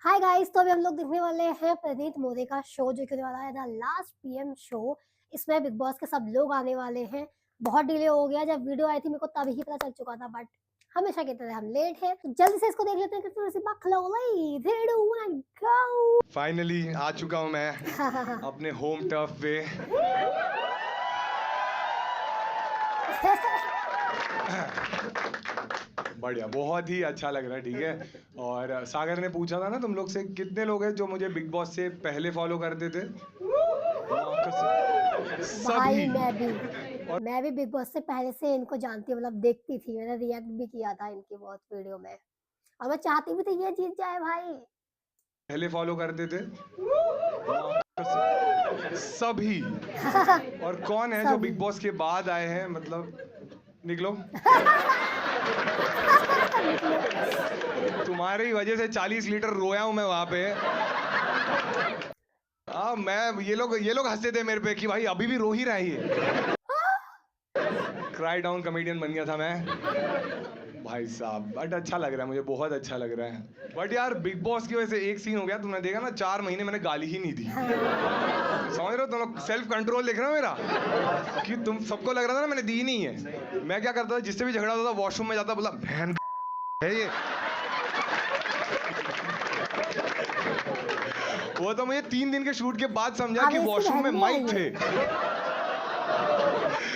Hi guys, तो अभी हम लोग देखने वाले हैं प्रनीत मोदी का शो जो कि होने वाला है द लास्ट पीएम शो। इसमें बिग बॉस के सब लोग आने वाले हैं। बहुत डिले हो गया, जब वीडियो आई थी मेरे को तब ही पता चल चुका था, बट हमेशा की तरह हम लेट हैं, तो जल्दी से इसको देख लेते हैं कि थोड़ी सी बखलौली 3 2 1 गो। फाइनली आ चुका हूं मैं अपने होम टर्फ पे। बढ़िया, बहुत ही अच्छा लग रहा है। ठीक है, और सागर ने पूछा था ना तुम लोग से कितने लोग हैं जो मुझे बिग बॉस से पहले फॉलो करते थे। भाई सभी। मैं भी बिग बॉस से पहले से इनको जानती हूँ, मतलब देखती थी, मैंने रिएक्ट भी किया था इनकी बहुत वीडियो में, और मैं चाहती भी थी ये जीत जाए भाई। पहले फॉलो करते थे सभी। और कौन है जो सभी। बिग बॉस के बाद आए हैं, मतलब निकलो। तुम्हारी वजह से 40 लीटर रोया हूं मैं वहां पे। मैं ये लोग हंसते थे मेरे पे कि भाई अभी भी रो ही रहा है ये। क्राई डाउन कॉमेडियन बन गया था मैं भाई साहब। बट अच्छा लग रहा है मुझे, बहुत अच्छा लग रहा है। बट यार बिग बॉस की वजह से एक सीन हो गया, तुमने देखा ना, 4 महीने मैंने गाली ही नहीं दी। समझ रहे हो तुम लोग? सेल्फ कंट्रोल देख रहे हो मेरा, कि तुम सबको लग रहा था ना मैंने दी ही नहीं है। मैं क्या करता था, जिससे भी झगड़ा होता था वॉशरूम में जाता, बोला बहन है ये। वो तो मुझे 3 दिन के शूट के बाद समझा अब कि इसकी वॉशरूम में बहन भी आई माइक है। थे।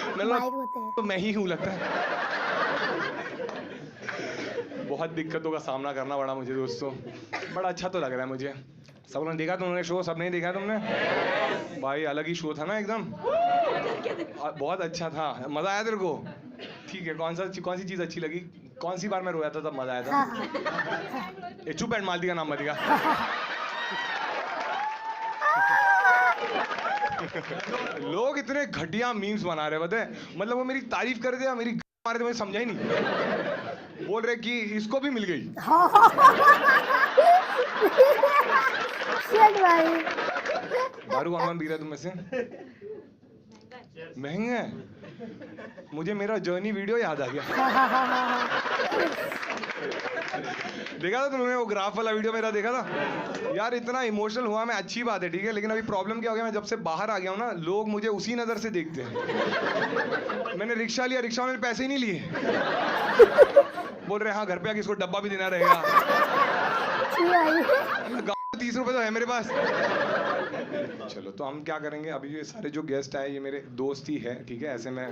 मैंने बोला माइक होते हैं। तो मैं ही हूँ लगता है। बहुत दिक्कतों का सामना करना पड़ा मुझे दोस्तों। बड़ा अच्छा तो लग रहा है मुझे। सब लोगों ने देखा तुमने शो? सब नहीं देखा तुमने? भाई अलग ही शो था ना एकदम। बहुत अच्छा था। मजा आया तेरे को? ठीक है, कौन सी चीज अच्छी लगी? कौन सी बार मैं रोया था तब मजा आया हाँ था? हाँ। ए चुप एंड मालती का नाम मत दिया। लोग इतने घटिया मीम्स बना रहे पता है, मतलब वो मेरी तारीफ कर दिया, मेरी मारे थे, मुझे समझा ही नहीं। बोल रहे कि इसको भी मिल गई। शिट भाई। दारू कौन कौन पी रहा है तुम में से? महंगा है? मुझे मेरा जर्नी वीडियो याद आ गया। देखा था तुमने वो ग्राफ वाला वीडियो मेरा? देखा था यार, इतना इमोशनल हुआ मैं। अच्छी बात है, ठीक है, लेकिन अभी प्रॉब्लम क्या हो गया, मैं जब से बाहर आ गया हूँ ना, लोग मुझे उसी नजर से देखते हैं। मैंने रिक्शा लिया, रिक्शा वाले ने पैसे ही नहीं लिए। बोल रहे हाँ घर पे आके इसको डब्बा भी देना रहेगा। 30 रुपए तो है मेरे पास। चलो तो हम क्या करेंगे, अभी ये सारे जो गेस्ट आए ये मेरे दोस्त ही है, ठीक है, ऐसे में।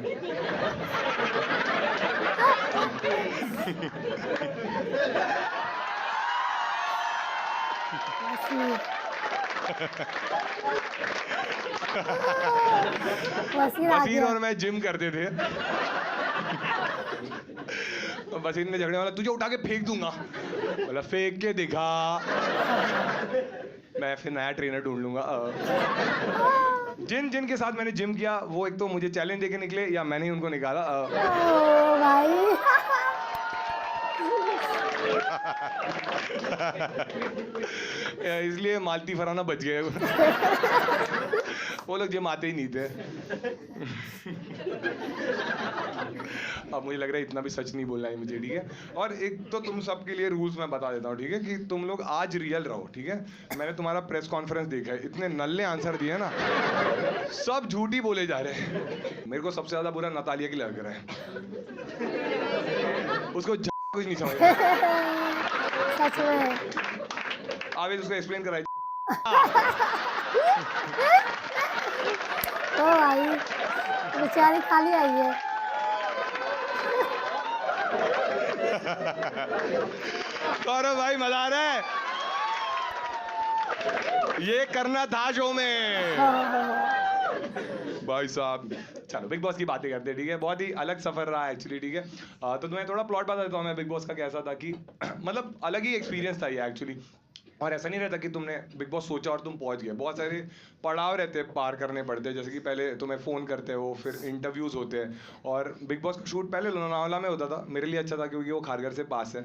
वसीर आ बशीर गया। और मैं जिम करते थे। और बशीर ने झगड़े वाला, तुझे उठा के फेंक दूंगा। बोला फेंक के दिखा। मैं फिर नया ट्रेनर ढूंढ लूंगा। जिन जिन के साथ मैंने जिम किया वो एक तो मुझे चैलेंज देके निकले या मैंने ही उनको निकाला। ओ भाई। इसलिए मालती फराना बच गए। वो लोग जिम आते ही नहीं थे। अब मुझे लग रहा है इतना भी सच नहीं बोलना है मुझे, ठीक है। और एक तो तुम सबके लिए रूल्स मैं बता देता हूँ, ठीक है, कि तुम लोग आज रियल रहो, ठीक है। मैंने तुम्हारा प्रेस कॉन्फ्रेंस देखा है, इतने नल्ले आंसर दिए ना, सब झूठी बोले जा रहे हैं। मेरे को सबसे ज्यादा बुरा नतालिया की लग रहा है। उसको कुछ नहीं समझ रहा। सच में। आवेद उसको एक्सप्लेन कराई। ओ भाई, बेचारी खाली आई है। गौरव भाई मजा आ रहा है, ये करना था शो में। भाई साहब चलो बिग बॉस की बातें करते हैं, ठीक है। बहुत ही अलग सफर रहा एक्चुअली, ठीक है। तो तुम्हें थोड़ा प्लॉट बता देता हूँ मैं बिग बॉस का कैसा था, कि मतलब अलग ही एक्सपीरियंस था ये एक्चुअली। और ऐसा नहीं रहता कि तुमने बिग बॉस सोचा और तुम पहुंच गए। बहुत सारे पड़ाव रहते हैं, पार करने पड़ते हैं। जैसे कि पहले तुम्हें फ़ोन करते हो, फिर इंटरव्यूज़ होते हैं। और बिग बॉस का शूट पहले लोनावाला में होता था, मेरे लिए अच्छा था क्योंकि वो खारघर से पास है।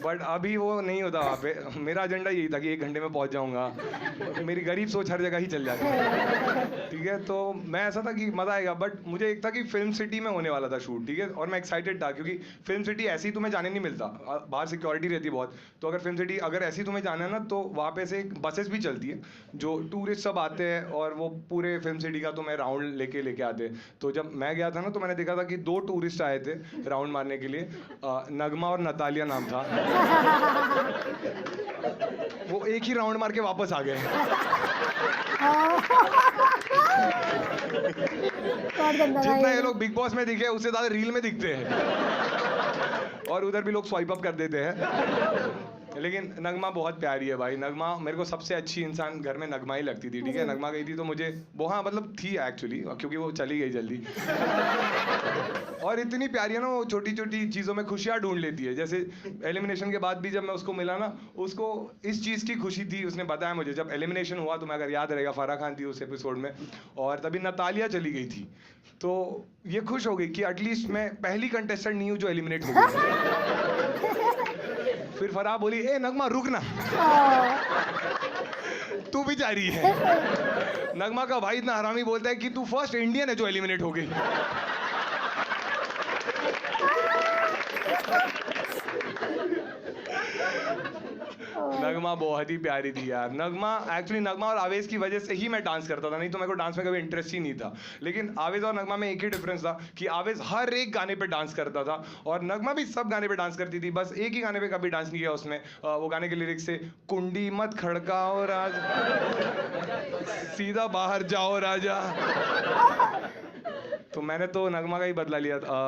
बट अभी वो नहीं होता वहाँ पे। मेरा एजेंडा यही था कि 1 घंटे में पहुँच जाऊँगा। मेरी गरीब सोच हर जगह ही चल जाती है, ठीक है। तो मैं ऐसा था कि मज़ा आएगा, बट मुझे एक था कि फिल्म सिटी में होने वाला था शूट, ठीक है। और मैं एक्साइटेड था क्योंकि फिल्म सिटी ऐसे ही तुम्हें जाने नहीं मिलता, बाहर सिक्योरिटी रहती है बहुत। तो अगर फिल्म सिटी अगर ऐसे ही तुम्हें जाना है ना, तो वहाँ पे से बसेस भी चलती है जो टूरिस्ट सब आते हैं और वो पूरे फिल्म सिटी का तुम्हें राउंड लेके आते हैं। तो जब मैं गया था ना, तो मैंने देखा था कि 2 टूरिस्ट आए थे राउंड मारने के लिए। नगमा और नतालिया नाम था। वो एक ही राउंड मार के वापस आ गए। बहुत गंदा था जितना ये ये तो। लोग बिग बॉस में दिखे उससे ज्यादा रील में दिखते हैं। और उधर भी लोग स्वाइप अप कर देते हैं। लेकिन नगमा बहुत प्यारी है भाई। नगमा मेरे को सबसे अच्छी इंसान घर में नगमा ही लगती थी, ठीक है। मुझे नगमा गई थी तो मुझे वो, हाँ मतलब थी एक्चुअली, क्योंकि वो चली गई जल्दी। और इतनी प्यारी है ना, वो छोटी छोटी चीज़ों में खुशियाँ ढूंढ लेती है। जैसे एलिमिनेशन के बाद भी जब मैं उसको मिला ना, उसको इस चीज़ की खुशी थी। उसने बताया मुझे जब एलिमिनेशन हुआ, तो मैं अगर याद रहेगा, फराह खान थी उस एपिसोड में और तभी नतालिया चली गई थी। तो ये खुश हो गई कि एटलीस्ट मैं पहली कंटेस्टेंट नहीं हूँ जो एलिमिनेट हो गई। फिर फराह बोली, ए नगमा रुक ना, तू भी जा रही है। नगमा का भाई इतना हरामी बोलता है कि तू फर्स्ट इंडियन है जो एलिमिनेट हो गई। नगमा बहुत ही प्यारी थी यार। नगमा एक्चुअली, नगमा और आवेश की वजह से ही मैं डांस करता था, नहीं तो मेरे को डांस में कभी इंटरेस्ट ही नहीं था। लेकिन आवेश और नगमा में एक ही डिफरेंस था कि आवेश हर एक गाने पे डांस करता था और नगमा भी सब गाने पे डांस करती थी। बस एक ही गाने पे कभी डांस नहीं किया उसने। वो गाने के लिरिक्स से, कुंडी मत खड़काओ राज, सीधा बाहर जाओ राजा। तो मैंने तो नगमा का ही बदला लिया था।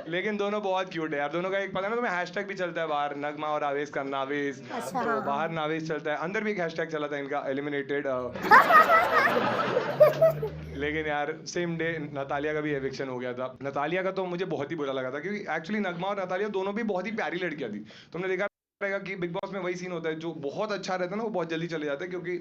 लेकिन दोनों बहुत क्यूट है यार। दोनों का एक, पता है ना तुम्हें, हैशटैग भी चलता है बाहर, नगमा और आवेश का नावेश। अच्छा, तो हाँ, बाहर हाँ। नावेश चलता है, अंदर भी एक हैशटैग चला था इनका, एलिमिनेटेड। लेकिन यार सेम डे नतालिया का भी एविक्शन हो गया था। नतालिया का तो मुझे बहुत ही बुरा लगा था क्योंकि एक्चुअली नगमा और नतालिया दोनों भी बहुत ही प्यारी लड़कियां थी। तुमने देखा रहेगा कि बिग बॉस में वही सीन होता है, जो बहुत अच्छा रहता है ना वो बहुत जल्दी चले जाते हैं क्योंकि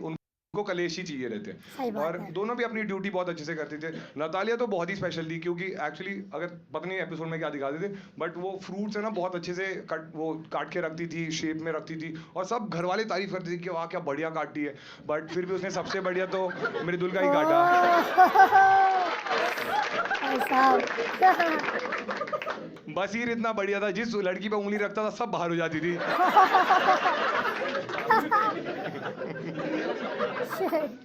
उनको कलेश ही चाहिए रहते हैं। सही बात और है। दोनों भी अपनी ड्यूटी बहुत अच्छे से करते थे। नतालिया तो बहुत ही स्पेशल थी क्योंकि एक्चुअली, अगर पता नहीं एपिसोड में क्या दिखाते थे, बट वो फ्रूट्स है ना बहुत अच्छे से काट के रखती थी, शेप में रखती थी और सब घर वाले तारीफ करते थे कि वाह क्या बढ़िया काटती है। बट फिर भी उसने सबसे बढ़िया तो मृदुल का ही काटा। भाई साहब। बसीर इतना बढ़िया था, जिस लड़की पे उंगली रखता था सब बाहर हो जाती थी।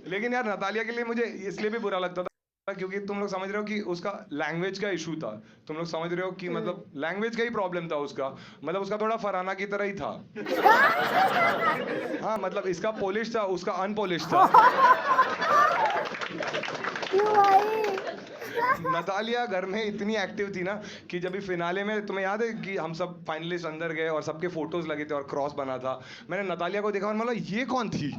लेकिन यार नतालिया के लिए मुझे इसलिए भी बुरा लगता था क्योंकि तुम लोग समझ रहे हो कि उसका लैंग्वेज का इशू था। तुम लोग समझ रहे हो कि मतलब लैंग्वेज का ही प्रॉब्लम था उसका। मतलब उसका थोड़ा फरहाना की तरह ही था। हाँ मतलब इसका पोलिश था, उसका अनपोलिश था। क्यों भाई? नतालिया घर में इतनी एक्टिव थी ना कि जब भी फिनाले में, तुम्हें याद है कि हम सब फाइनलिस्ट अंदर गए और सबके फोटोज लगे थे और क्रॉस बना था, मैंने नतालिया को देखा और मतलब ये कौन थी।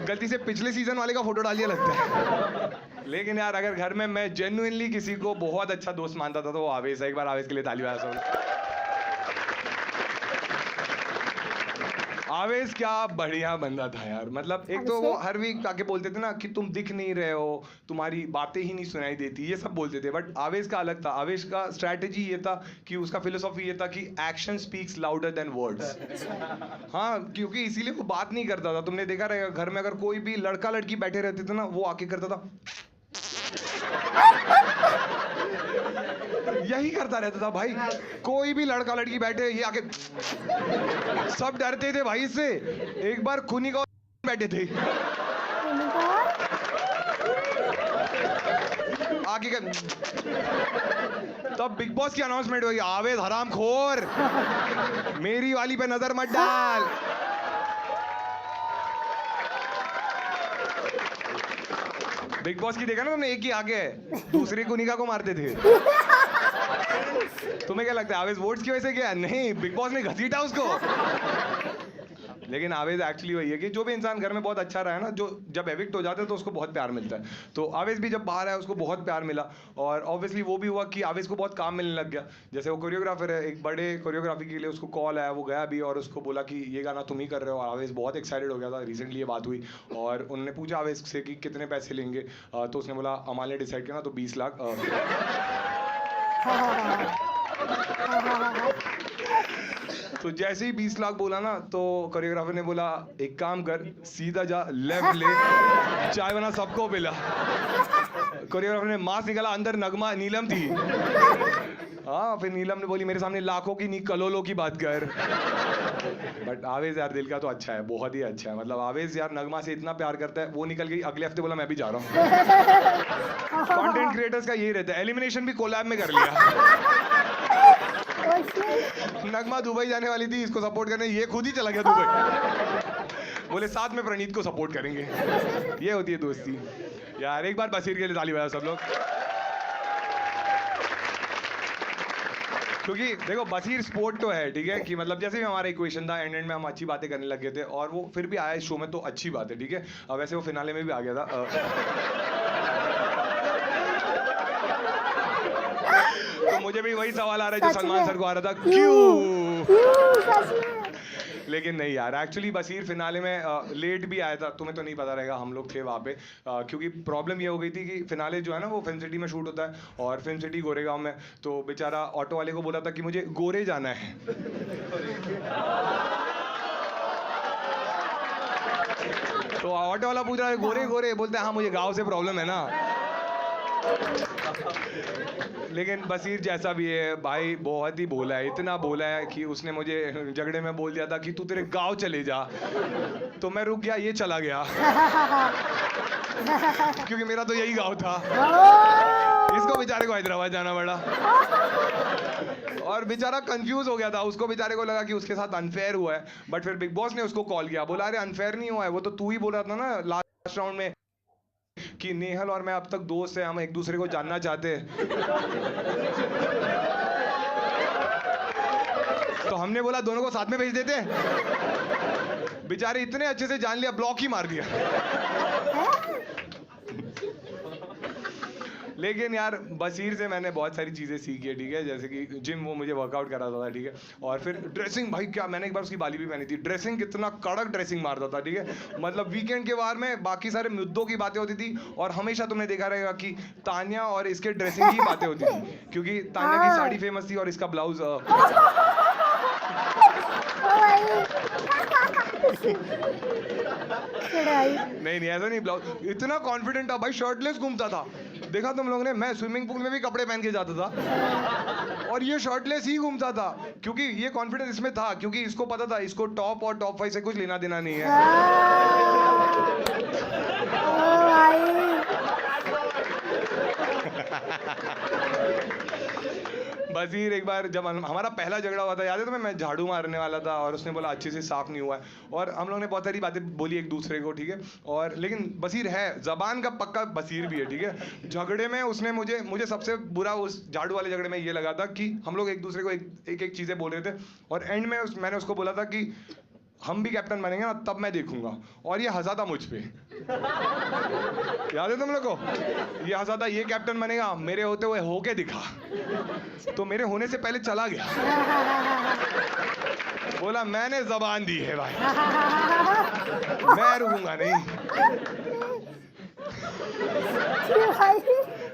गलती से पिछले सीजन वाले का फोटो डाल दिया लगता है। लेकिन यार अगर घर में मैं जेन्युइनली किसी को बहुत अच्छा दोस्त मानता था तो वो आवेश है। एक बार आवेश के लिए ताली बजा सकूं। आवेश क्या बढ़िया बंदा था यार। मतलब एक तो वो हर वीक आके बोलते थे ना कि तुम दिख नहीं रहे हो, तुम्हारी बातें ही नहीं सुनाई देती, ये सब बोलते थे। बट आवेश का अलग था। आवेश का स्ट्रैटेजी ये था कि उसका फिलोसॉफी ये था कि action speaks louder than words. हाँ क्योंकि इसीलिए वो बात नहीं करता था। तुमने देखा रहेगा घर में अगर कोई भी लड़का लड़की बैठे रहते थे ना, वो आके करता था, यही करता रहता था भाई। कोई भी लड़का लड़की बैठे, ये आके, सब डरते थे भाई इससे। एक बार खुनी का बैठे थे, आगे का, तब बिग बॉस की अनाउंसमेंट हुई, आवेद हराम खोर, मेरी वाली पे नजर मत डाल। बिग बॉस की देखा ना तुमने, एक ही आगे है, दूसरी कुनिका को मारते थे। तुम्हें क्या लगता है आवेश वोट्स की वजह से गया? नहीं, बिग बॉस ने घसीटा उसको। लेकिन आवेज एक्चुअली वही है कि जो भी इंसान घर में बहुत अच्छा रहा है ना, जो जब एविक्ट हो जाता है तो उसको बहुत प्यार मिलता है। तो आवेज भी जब बाहर आया उसको बहुत प्यार मिला, और ऑब्वियसली वो भी हुआ कि आवेज को बहुत काम मिलने लग गया। जैसे वो कोरियोग्राफर है, एक बड़े कोरियोग्राफी के लिए उसको कॉल आया, वो गया भी और उसको बोला कि ये गाना तुम ही कर रहे हो। आवेज बहुत एक्साइटेड हो गया था, रिसेंटली ये बात हुई, और उन्होंने पूछा आवेज से कि कितने पैसे लेंगे। तो उसने बोला अमाल ने डिसाइड किया ना तो 20 लाख। तो जैसे ही 20 लाख बोला ना, तो कोरियोग्राफर ने बोला एक काम कर, सीधा जा, लेफ्ट ले, चाय बना, सबको पिला। कोरियोग्राफर ने मास्क निकाला, अंदर नगमा नीलम थी। हाँ, फिर नीलम ने बोली मेरे सामने लाखों की नहीं करोड़ों की बात कर। बट आवेज यार दिल का तो अच्छा है, बहुत ही अच्छा है। मतलब आवेज यार नगमा से इतना प्यार करता है, वो निकल गई, अगले हफ्ते बोला मैं भी जा रहा हूँ। कंटेंट क्रिएटर्स का यही रहता है, एलिमिनेशन भी कोलैब में कर लिया। नगमा दुबई जाने वाली थी इसको सपोर्ट करने, ये खुद ही चला गया दुबई। बोले साथ में प्रणीत को सपोर्ट करेंगे। ये होती है दोस्ती यार। एक बार बसीर के लिए ताली बजाओ सब लोग, क्योंकि देखो बसीर स्पोर्ट तो है, ठीक है, कि मतलब जैसे भी हमारा इक्वेशन था, एंड में हम अच्छी बातें करने लग गए थे, और वो फिर भी आया इस शो में तो अच्छी बात है, ठीक है। वैसे वो फिनाले में भी आ गया था। तो मुझे भी वही सवाल आ रहा है जो सलमान सर को आ रहा था, क्यों? लेकिन नहीं यार, एक्चुअली बसीर फिनाले में लेट भी आया था, तुम्हें तो नहीं पता रहेगा, हम लोग थे वहाँ पे। क्योंकि प्रॉब्लम ये हो गई थी कि फिनाले जो है ना वो फिल्म सिटी में शूट होता है, और फिल्म सिटी गोरेगांव में। तो बेचारा ऑटो वाले को बोला था कि मुझे गोरे जाना है। तो ऑटो वाला पूछ रहा है गोरे गोरे, बोलते हैं हाँ मुझे गाँव से प्रॉब्लम है ना। लेकिन बसीर जैसा भी है भाई, बहुत ही भोला है, इतना भोला है कि उसने मुझे झगड़े में बोल दिया था कि तू तेरे गांव चले जा। तो मैं रुक गया, ये चला गया। क्योंकि मेरा तो यही गांव था। इसको बेचारे को हैदराबाद जाना पड़ा, और बेचारा कंफ्यूज हो गया था। उसको बेचारे को लगा कि उसके साथ अनफेयर हुआ है, बट फिर बिग बॉस ने उसको कॉल किया, बोला अरे अनफेयर नहीं हुआ है, वो तो तू ही बोल रहा था ना लास्ट राउंड में कि नेहल और मैं अब तक दोस्त हैं, हम एक दूसरे को जानना चाहते हैं। तो हमने बोला दोनों को साथ में भेज देते। बेचारे इतने अच्छे से जान लिया, ब्लॉक ही मार दिया। लेकिन यार बसीर से मैंने बहुत सारी चीज़ें सीखी है, ठीक है, जैसे कि जिम वो मुझे वर्कआउट कराता था, ठीक है, और फिर ड्रेसिंग, भाई क्या, मैंने एक बार उसकी बाली भी पहनी थी, ड्रेसिंग कितना कड़क ड्रेसिंग मारता था, ठीक है। मतलब वीकेंड के बार में बाकी सारे मुद्दों की बातें होती थी, और हमेशा तुमने देखा रहेगा कि तान्या और इसके ड्रेसिंग की बातें होती थी, क्योंकि तान्या की साड़ी फेमस थी और इसका ब्लाउज। नहीं ऐसा नहीं, ब्लाउज इतना कॉन्फिडेंट था भाई, शर्टलेस घूमता था, देखा तुम लोगों ने, मैं स्विमिंग पूल में भी कपड़े पहन के जाता था और ये शर्टलेस ही घूमता था, क्योंकि ये कॉन्फिडेंस इसमें था, क्योंकि इसको पता था इसको टॉप और टॉप 5 से कुछ लेना देना नहीं है। बसीर एक बार जब हमारा पहला झगड़ा हुआ था, याद है तुम्हें, मैं झाड़ू मारने वाला था और उसने बोला अच्छे से साफ नहीं हुआ है, और हम लोगों ने बहुत सारी बातें बोली एक दूसरे को, ठीक है, और लेकिन बसीर है जबान का पक्का बसीर भी है, ठीक है। झगड़े में उसने मुझे सबसे बुरा उस झाड़ू वाले झगड़े में ये लगा था कि हम लोग एक दूसरे को एक चीज़ें बोल रहे थे, और एंड में मैंने उसको बोला था कि हम भी कैप्टन बनेंगे ना तब मैं देखूंगा, और ये हंसा था मुझ पे। याद है तुम लोग को, ये हंसा था, ये कैप्टन बनेगा, मेरे होते हुए होके दिखा, तो मेरे होने से पहले चला गया। बोला मैंने जबान दी है भाई, मैं रुकूंगा नहीं।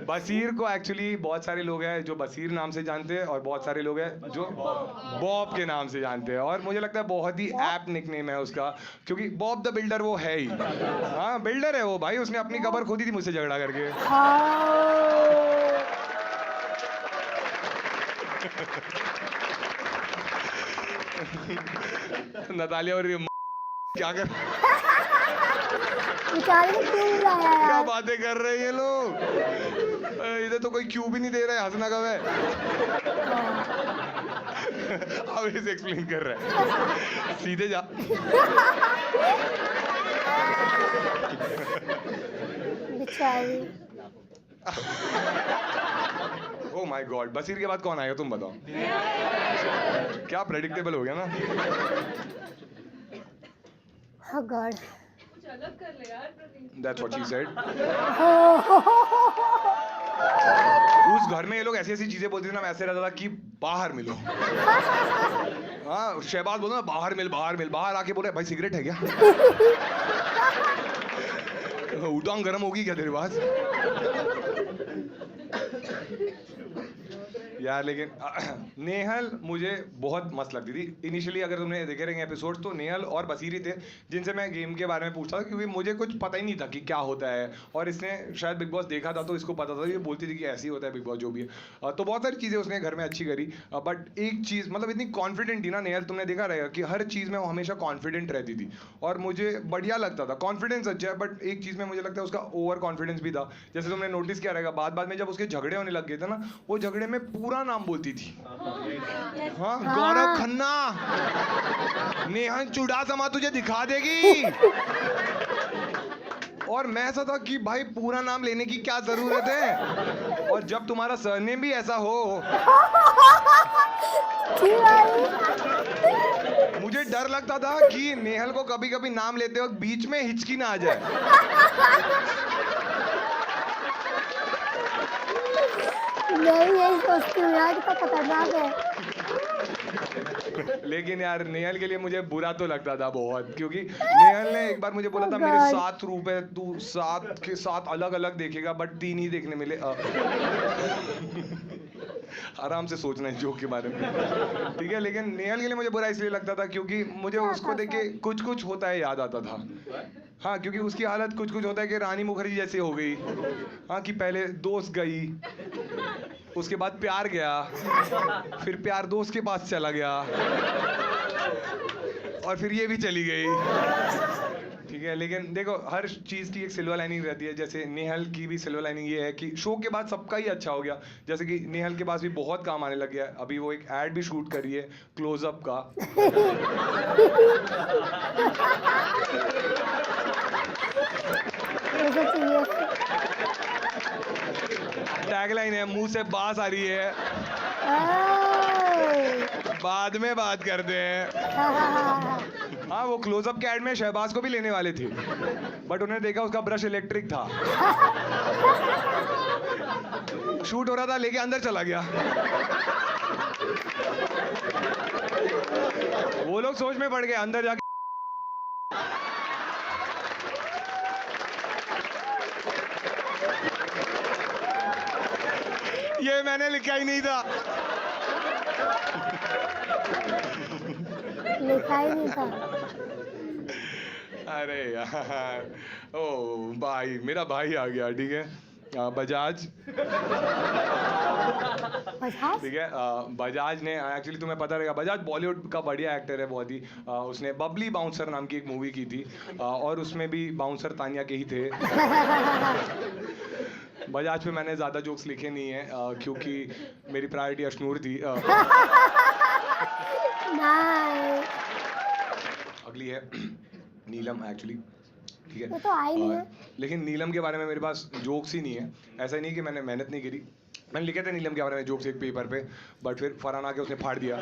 बसीर को एक्चुअली बहुत सारे लोग हैं जो बसीर नाम से जानते हैं, और बहुत सारे लोग हैं जो बॉब के नाम से जानते हैं, और मुझे लगता है बहुत ही ऐप निकनेम है उसका, क्योंकि बॉब द बिल्डर वो है ही। हाँ बिल्डर है वो भाई, उसने अपनी कबर खोदी थी मुझसे झगड़ा करके। नतालिया और क्या कर क्या बातें कर रहे हैं ये लोग, इधर तो कोई क्यों भी नहीं दे रहा है, हंसना कब है। अब इसे एक्सप्लेन कर रहा है, सीधे जा। ओह माय गॉड, बसीर के बाद कौन आएगा तुम बताओ। क्या प्रेडिक्टेबल हो गया ना। Oh God. कुछ अलग कर ले यार प्रतीक। That's what she said. Oh. उस घर में ये लोग ऐसी ऐसी चीजें बोलते थे ना, मैं ऐसे रहता था कि बाहर मिलो। हाँ, शहबाज बोलता ना बाहर मिल, बाहर आके बोले भाई सिगरेट है क्या? उटांग गर्म होगी क्या तेरे पास? यार लेकिन नेहल मुझे बहुत मस्त लगती थी इनिशियली। अगर तुमने देखे रहेंगे एपिसोड तो नेहल और बसीरी थे जिनसे मैं गेम के बारे में पूछता था, क्योंकि मुझे कुछ पता ही नहीं था कि क्या होता है। और इसने शायद बिग बॉस देखा था तो इसको पता था, ये बोलती थी कि ऐसे ही होता है बिग बॉस जो भी है। तो बहुत सारी चीज़ें उसने घर में अच्छी करी। बट एक चीज़ मतलब इतनी कॉन्फिडेंट थी ना नेहल, तुमने देखा रहेगा कि हर चीज़ में वो हमेशा कॉन्फिडेंट रहती थी और मुझे बढ़िया लगता था। कॉन्फिडेंस अच्छा है बट एक चीज़ में मुझे लगता है उसका ओवर कॉन्फिडेंस भी था। जैसे तुमने नोटिस किया रहेगा बाद में जब उसके झगड़े होने लग गए थे ना, वो झगड़े में पूरा नाम बोलती थी। हाँ, गौरव खन्ना, नेहा चुड़ासमा तुझे दिखा देगी। और मैं ऐसा था कि भाई पूरा नाम लेने की क्या जरूरत है, और जब तुम्हारा सरनेम भी ऐसा हो, मुझे डर लगता था कि नेहल को कभी कभी नाम लेते वक्त बीच में हिचकी ना आ जाए। मैं भी यही सोचती हूँ यार, कितना खतरनाक है। लेकिन यार नेहल के लिए मुझे बुरा तो लगता था बहुत, क्योंकि नेहल ने एक बार मुझे बोला था मेरे 7 रूप है, तू 7 के 7 अलग अलग देखेगा बट 3 ही देखने मिले। आराम से सोचना है जोक के बारे में, ठीक है। लेकिन नेहल के लिए मुझे बुरा इसलिए लगता था क्योंकि मुझे उसको देख के कुछ कुछ होता है याद आता था। हाँ, क्योंकि उसकी हालत कुछ कुछ होता है कि रानी मुखर्जी जैसी हो गई। हाँ, कि पहले दोस्त गई, उसके बाद प्यार गया, फिर प्यार दोस्त के पास चला गया, और फिर ये भी चली गई, ठीक है। लेकिन देखो हर चीज़ की एक सिल्वर लाइनिंग रहती है। जैसे नेहल की भी सिल्वर लाइनिंग ये है कि शो के बाद सबका ही अच्छा हो गया। जैसे कि नेहल के पास भी बहुत काम आने लग गया है। अभी वो एक ऐड भी शूट कर रही है क्लोजअप का। मुझे चाहिए। टैगलाइन है मुंह से बास आ रही है, बाद में बात करते हैं। हाँ, वो क्लोजअप के ऐड में शहबाज को भी लेने वाले थे बट उन्होंने देखा उसका ब्रश इलेक्ट्रिक था। शूट हो रहा था, लेके अंदर चला गया। वो लोग सोच में पड़ गए, अंदर जाके ये मैंने लिखा ही नहीं था। लिखा ही नहीं था। अरे यार, ओ भाई, मेरा भाई आ गया, ठीक है। बजाज, बजाज? ठीक है। बजाज ने एक्चुअली तुम्हें पता रहेगा, बजाज बॉलीवुड का बढ़िया एक्टर है बहुत ही। उसने बबली बाउंसर नाम की एक मूवी की थी और उसमें भी बाउंसर तानिया के ही थे। बजाज पे मैंने ज़्यादा जोक्स लिखे नहीं है क्योंकि मेरी प्रायोरिटी अशनूर थी। नहीं, अगली है नीलम एक्चुअली, ठीक है। ये तो आई नहीं है। लेकिन नीलम के बारे में मेरे पास जोक्स ही नहीं है। ऐसा नहीं कि मैंने मेहनत नहीं करी, मैंने लिखे थे नीलम के बारे में जोक्स एक पेपर पे, बट फिर फरहान आके उसने फाड़ दिया।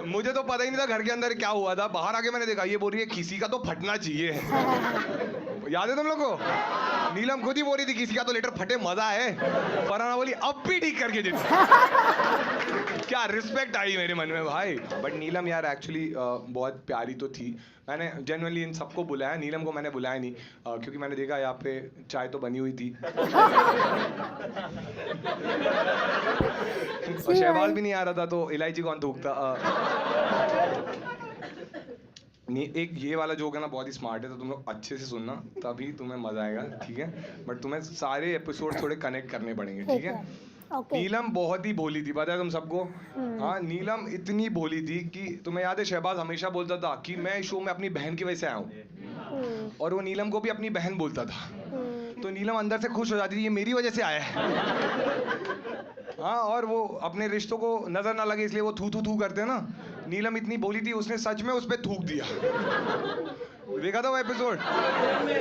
मुझे तो पता ही नहीं था घर के अंदर क्या हुआ था। बाहर आके मैंने देखा ये बोल रही है किसी का तो फटना चाहिए। याद है तुम लोग को? नीलम खुद ही बोल रही थी किसी का तो लेटर फटे, मजा है। फरहाना बोली अब भी ठीक करके दे। क्या रिस्पेक्ट आई मेरे मन में भाई। बट नीलम यार एक्चुअली बहुत प्यारी तो थी। मैंने जेन्युइनली इन सबको बुलाया, नीलम को मैंने बुलाया नहीं क्योंकि मैंने देखा यहाँ पे चाय तो बनी हुई थी। और शहबाज भी नहीं आ रहा था तो इलायची कौन थूकता। एक ये वाला जोक है ना बहुत ही स्मार्ट है, तो तुम लोग अच्छे से सुनना तभी तुम्हें मजा आएगा, ठीक है। बट तुम्हें सारे एपिसोड थोड़े कनेक्ट करने पड़ेंगे, ठीक है। ओके। नीलम बहुत ही भोली थी, पता है तुम सबको। हाँ, नीलम इतनी भोली थी कि तुम्हें याद है शहबाज हमेशा बोलता था कि मैं इस शो में अपनी बहन की वजह से आया हूँ, और वो नीलम को भी अपनी बहन बोलता था। तो नीलम अंदर से खुश हो जाती थी ये मेरी वजह से आया है। हाँ, और वो अपने रिश्तों को नजर ना लगे इसलिए वो थू थू थू करते हैं ना। नीलम इतनी भोली थी, उसने सच में उस पर थूक दिया। देखा था वो एपिसोड,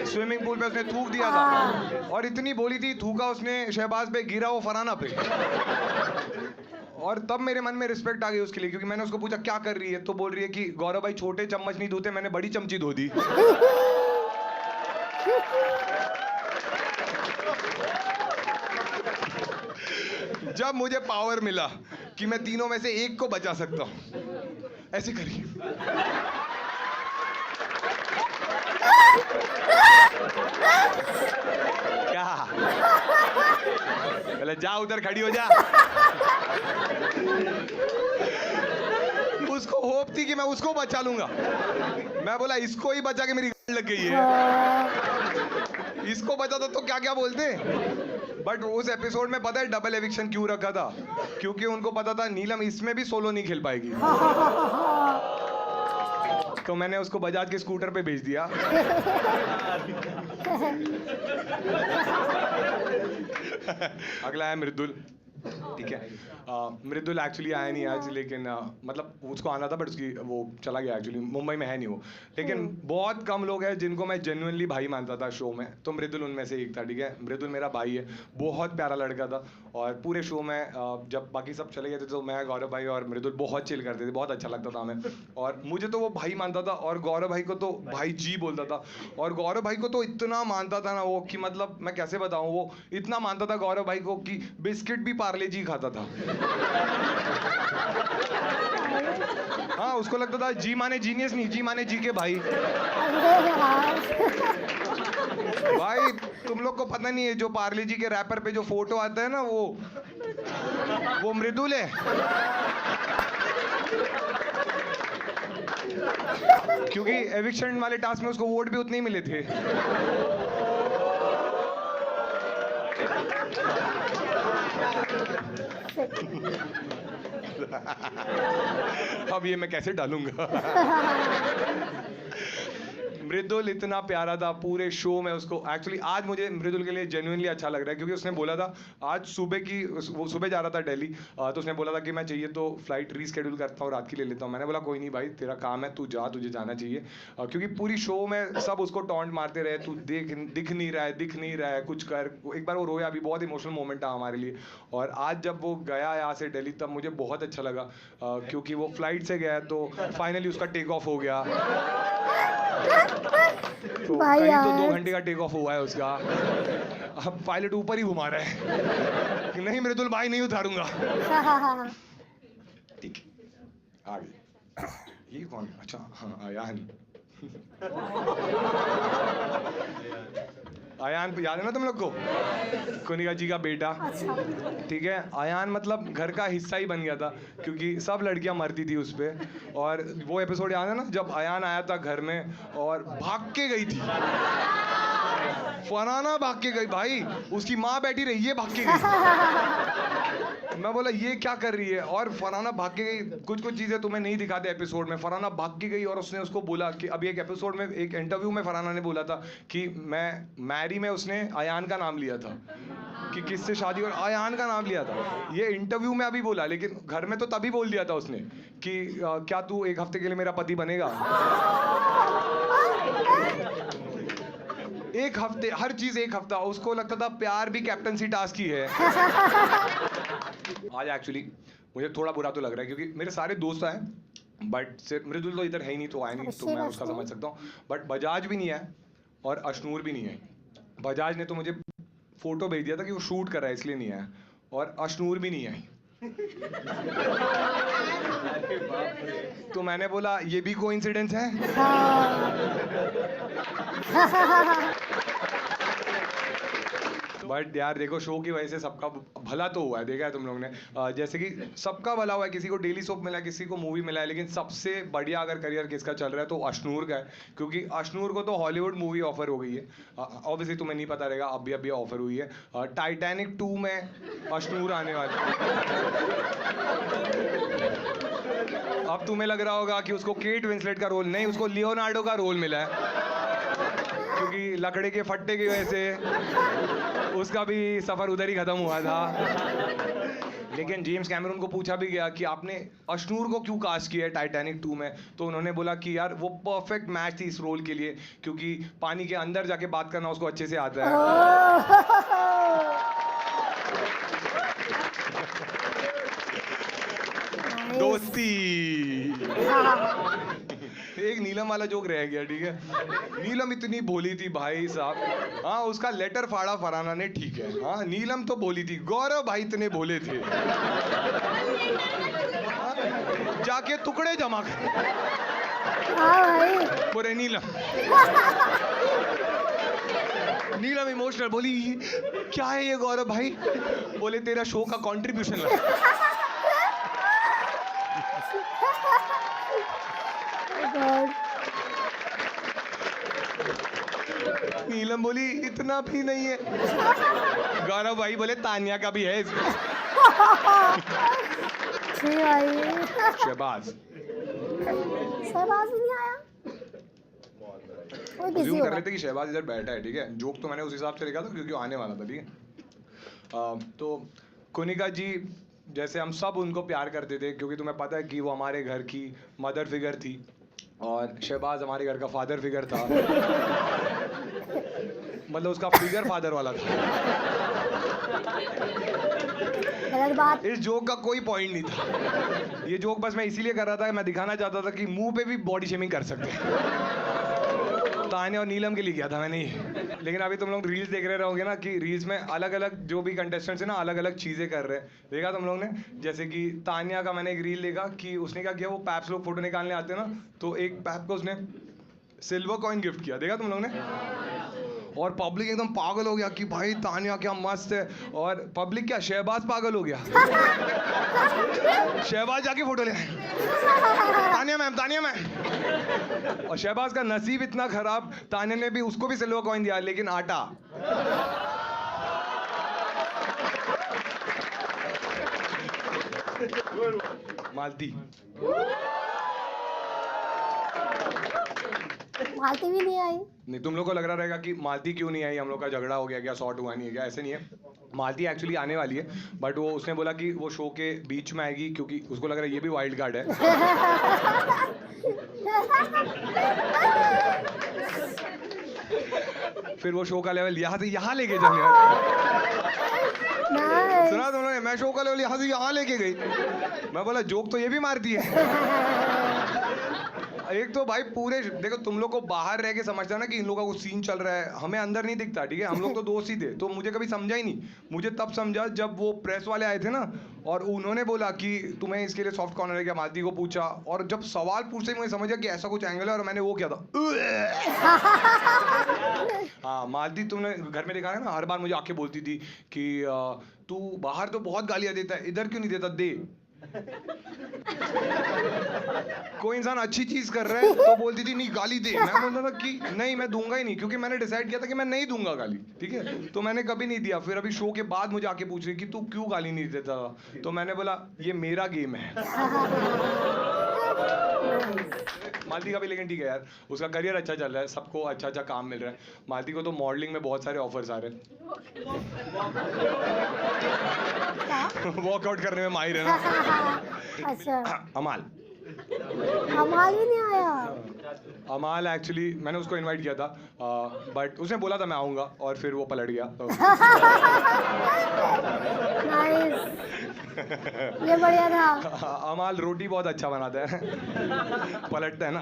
स्विमिंग पूल पे उसने थूक दिया था। और इतनी भोली थी, थूका उसने शहबाज पे, गिरा वो फरहाना पे। और तब मेरे मन में रिस्पेक्ट आ गई उसके लिए, क्योंकि मैंने उसको पूछा क्या कर रही है, तो बोल रही है कि गौरव भाई छोटे चम्मच नहीं धोते, मैंने बड़ी चमची धो दी। जब मुझे पावर मिला कि मैं तीनों में से एक को बचा सकता हूं, ऐसे करिए। क्या पहले जा उधर खड़ी हो जा। उसको होप थी कि मैं उसको बचा लूंगा। मैं बोला इसको ही बचा के मेरी लग गई है, इसको बचा तो क्या क्या बोलते। बट उस एपिसोड में पता है डबल एविक्शन क्यों रखा था? क्योंकि उनको पता था नीलम इसमें भी सोलो नहीं खेल पाएगी। तो मैंने उसको बजाज के स्कूटर पे भेज दिया। अगला है मृदुल। ठीक है, मृदुल एक्चुअली आया नहीं आज, लेकिन मतलब उसको आना था बट उसकी वो चला गया, एक्चुअली मुंबई में है नहीं वो। लेकिन बहुत कम लोग हैं जिनको मैं जेन्युइनली भाई मानता था शो में, तो मृदुल उनमें से एक था। ठीक है, मृदुल मेरा भाई है, बहुत प्यारा लड़का था। और पूरे शो में जब बाकी सब चले गए थे तो मैं, गौरव भाई और मृदुल बहुत चिल करते थे, बहुत अच्छा लगता था हमें। और मुझे तो वो भाई मानता था और गौरव भाई को तो भाई जी बोलता था। और गौरव भाई को तो इतना मानता था ना वो, कि मतलब मैं कैसे बताऊं, वो इतना मानता था गौरव भाई को कि बिस्किट भी पार्ले जी खाता था। हाँ, उसको लगता था जी माने जीनियस नहीं, जी माने जी के भाई। भाई तुम लोग को पता नहीं है, जो पार्ले जी के रैपर पे जो फोटो आता है ना, वो मृदुल है। क्योंकि एविक्शन वाले टास्क में उसको वोट भी उतने ही मिले थे। अब ये मैं कैसे डालूंगा? मृदुल इतना प्यारा था पूरे शो में। उसको एक्चुअली आज मुझे मृदुल के लिए जेन्युइनली अच्छा लग रहा है, क्योंकि उसने बोला था आज सुबह की, वो सुबह जा रहा था दिल्ली, तो उसने बोला था कि मैं चाहिए तो फ्लाइट रीस्केड्यूल करता हूँ, रात की ले लेता हूँ। मैंने बोला कोई नहीं भाई, तेरा काम है, तू जा, तुझे जाना चाहिए। क्योंकि पूरी शो में सब उसको टॉन्ट मारते रहे, तू दिख नहीं रहा है, कुछ कर। एक बार वो रोया भी, बहुत इमोशनल मोमेंट था हमारे लिए। और आज जब वो गया यहाँ से दिल्ली, तब मुझे बहुत अच्छा लगा, क्योंकि वो फ्लाइट से गया तो फाइनली उसका टेक ऑफ हो गया। तो कहीं तो 2 घंटे का टेक ऑफ हुआ है उसका। अब पायलट ऊपर ही घुमा रहा है कि नहीं मृदुल भाई नहीं उतारूंगा। ठीक है, आगे ये कौन? अच्छा हाँ, आयान। आयान याद है ना तुम लोग को, कुनिका जी का बेटा। ठीक है, आयान मतलब घर का हिस्सा ही बन गया था, क्योंकि सब लड़कियां मरती थी उस पे। और वो एपिसोड याद है ना, जब आयान आया था घर में और भाग के गई थी फरहाना, भाग के गई भाई, उसकी माँ बैठी रही है, भाग के गई। मैं बोला ये क्या कर रही है, और फरहाना भाग के गई। कुछ चीजें तुम्हें नहीं दिखाते एपिसोड में, फरहाना भाग के गई और उसने उसको बोला कि अभी एक एपिसोड में, एक इंटरव्यू में फरहाना ने बोला था कि मैरी में उसने अयान का नाम लिया था, कि किससे शादी, और अयान का नाम लिया था। ये इंटरव्यू में अभी बोला, लेकिन घर में तो तभी बोल दिया था उसने कि क्या तू 1 हफ्ते के लिए मेरा पति बनेगा? 1 हफ्ते, हर चीज 1 हफ्ता। उसको लगता था प्यार भी कैप्टनसी टास्क ही है। आज एक्चुअली मुझे थोड़ा बुरा तो लग रहा है, क्योंकि मेरे सारे दोस्त आए, बट सिर्फ मृदुल तो इधर है ही नहीं, तो आया नहीं, तो मैं उसका समझ सकता हूँ। बट बजाज भी नहीं है और अशनूर भी नहीं है। बजाज ने तो मुझे फोटो भेज दिया था कि वो शूट कर रहा है, इसलिए नहीं आया। और अशनूर भी नहीं आई। तो मैंने बोला ये भी कोइंसिडेंस है। बट यार देखो, शो की वजह से सबका भला तो हुआ है, देखा है तुम लोग ने। जैसे कि सबका भला हुआ है, किसी को डेली सोप मिला है, किसी को मूवी मिला है, लेकिन सबसे बढ़िया अगर करियर किसका चल रहा है तो अशनूर का है। क्योंकि अशनूर को तो हॉलीवुड मूवी ऑफर हो गई है। ऑब्वियसली तुम्हें नहीं पता रहेगा, अभी ऑफर हुई है। टाइटैनिक 2 में अशनूर आने वाला है। अब तुम्हें लग रहा होगा कि उसको केट विंसलेट का रोल नहीं, उसको लियोनार्डो का रोल मिला है, क्योंकि लकड़े के फट्टे की वजह से उसका भी सफर उधर ही खत्म हुआ था। लेकिन जेम्स कैमरून को पूछा भी गया कि आपने अशनूर को क्यों कास्ट किया है टाइटैनिक 2 में, तो उन्होंने बोला कि यार वो परफेक्ट मैच थी इस रोल के लिए, क्योंकि पानी के अंदर जाके बात करना उसको अच्छे से आता है। दोस्ती। हाँ, एक नीलम वाला जोक रह गया, ठीक है। नीलम इतनी भोली थी भाई साहब, हाँ उसका लेटर फाड़ा फरहाना ने, ठीक है। हाँ नीलम तो भोली थी, गौरव भाई इतने भोले थे। हाँ, जाके टुकड़े जमा कर हाँ भाई। बोले नीलम। नीलम इमोशनल बोली, क्या है ये गौरव भाई? बोले तेरा शो का कंट्रीब्यूशन लगा। गॉड। नीलम बोली इतना भी नहीं है। गौरव भाई बोले तानिया का भी है इसमें। जी भाई। शहबाज शहबाज नहीं आया, कोई बिजी अज्यूम कर होगा। लेते कि शहबाज इधर बैठा है, ठीक है। जोक तो मैंने उस हिसाब से लिखा था क्योंकि वो आने वाला था, ठीक है। तो कुनिका जी, जैसे हम सब उनको प्यार करते थे क्योंकि तुम्हें पता है कि वो हमारे घर की मदर फिगर थी और शहबाज हमारे घर का फादर फिगर था। मतलब उसका फिगर फादर वाला था। गलत बात। इस जोक का कोई पॉइंट नहीं था। ये जोक बस मैं इसीलिए कर रहा था कि मैं दिखाना चाहता था कि मुंह पे भी बॉडी शेमिंग कर सकते हैं। तान्या और नीलम के लिए किया था मैंने ये। लेकिन अभी तुम लोग रील्स देख रहे रहोगे ना कि रील्स में अलग अलग जो भी कंटेस्टेंट्स है ना अलग अलग चीजें कर रहे हैं। देखा तुम लोग ने? जैसे कि तान्या का मैंने एक रील देखा कि उसने क्या किया, वो पैप्स लोग फोटो निकालने आते हैं ना, तो एक पैप को उसने सिल्वर कॉइन गिफ्ट किया। देखा तुम लोग ने? और पब्लिक एकदम पागल हो गया कि भाई तान्या क्या मस्त है। और पब्लिक क्या, शहबाज पागल हो गया। शहबाज जाके फोटो ले आए। Tanya ma'am, Tanya ma'am. और शहबाज का नसीब इतना खराब, तान्या ने भी उसको भी सिल्वर कॉइन दिया लेकिन आटा। मालती मालती भी नहीं आई। नहीं, तुम लोग को लग रहा रहेगा कि मालती क्यों नहीं आई, हम लोग का झगड़ा हो गया क्या, सॉर्ट हुआ नहीं है क्या? ऐसे नहीं है। मालती एक्चुअली आने वाली है, बट वो उसने बोला कि वो शो के बीच में आएगी क्योंकि उसको लग रहा है ये भी वाइल्ड कार्ड है। फिर वो शो का लेवल यहाँ से यहाँ लेके जाने। नाइस। सुना तुम लोगों ने? मैं शो का लेवल यहाँ से यहाँ लेके गई। मैं बोला जोक तो ये भी मारती है। एक तो भाई पूरे देखो, तुम लोग को बाहर रह के समझता ना कि इन लोगों का कुछ सीन चल रहा है, हमें अंदर नहीं दिखता, ठीक है। हम लोग तो दोस्त ही थे, तो मुझे कभी समझा ही नहीं। मुझे तब समझा जब वो प्रेस वाले आए थे ना और उन्होंने बोला कि तुम्हें इसके लिए सॉफ्ट कॉर्नर है क्या, मालती को पूछा। और जब सवाल पूछते ही मुझे समझा कि ऐसा कुछ एंगल है और मैंने वो किया था। हाँ मालती, तुमने घर में देखा है ना, हर बार मुझे आके बोलती थी कि तू बाहर तो बहुत गालियां देता है, इधर क्यों नहीं देता, दे। कोई इंसान अच्छी चीज कर रहा है तो बोलती थी नहीं गाली दे। मैं बोलता था कि नहीं मैं दूंगा ही नहीं, क्योंकि मैंने डिसाइड किया था कि मैं नहीं दूंगा गाली, ठीक है। तो मैंने कभी नहीं दिया। फिर अभी शो के बाद मुझे आके पूछ रही कि तू क्यों गाली नहीं देता, तो मैंने बोला ये मेरा गेम है। मालती का भी लेकिन ठीक है यार, उसका करियर अच्छा चल रहा है, सबको अच्छा अच्छा काम मिल रहा है। मालती को तो मॉडलिंग में बहुत सारे ऑफर्स आ रहे हैं। वर्कआउट करने में माहिर है ना। अच्छा, अमाल अमाल भी नहीं आया। अमाल एक्चुअली मैंने उसको इनवाइट किया था, बट उसने बोला था मैं आऊँगा और फिर वो पलट गया। नाइस, ये बढ़िया था। अमाल रोटी बहुत अच्छा बनाता है। पलटता है ना।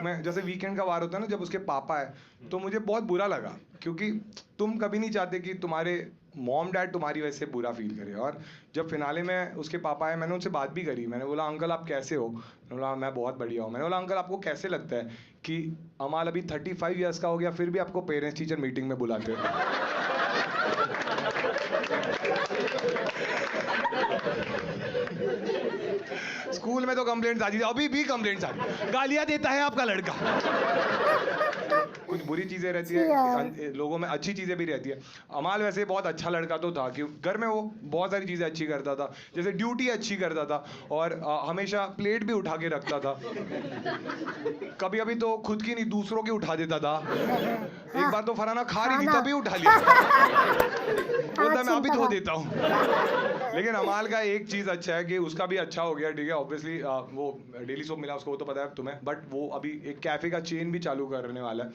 मैं जैसे वीकेंड का वार होता है ना, जब उसके पापा है तो मुझे बहुत बुरा लगा, क्योंकि तुम कभी नहीं चाहते कि तुम्हारे मॉम डैड तुम्हारी वजह से बुरा फील करे। और जब फिनाले में उसके पापा आए, मैंने उनसे बात भी करी। मैंने बोला अंकल आप कैसे हो? मैंने बोला मैं बहुत बढ़िया हूँ। मैंने बोला अंकल आपको कैसे लगता है कि अमाल अभी 35 ईयर्स का हो गया फिर भी आपको पेरेंट्स टीचर मीटिंग में बुलाते हो? स्कूल में तो कंप्लेंट्स आती थी, अभी भी कंप्लेंट्स आती, गालियां देता है आपका लड़का। कुछ बुरी चीजें रहती है लोगों में, अच्छी चीजें भी रहती है। अमाल वैसे बहुत अच्छा लड़का तो था कि घर में वो बहुत सारी चीजें अच्छी करता था, जैसे ड्यूटी अच्छी करता था और हमेशा प्लेट भी उठा के रखता था। कभी अभी तो खुद की नहीं दूसरों की उठा देता था। एक बार तो फरहाना खा रही थी खाना। तभी उठा लिया। बोलता मैं अभी चिंता धो था। देता हूँ। लेकिन अमाल का एक चीज अच्छा है कि उसका भी अच्छा हो गया, ठीक है। ऑब्वियसली वो डेली सोप मिला उसको, वो तो पता है तुम्हें, बट वो अभी एक कैफे का चेन भी चालू करने वाला है।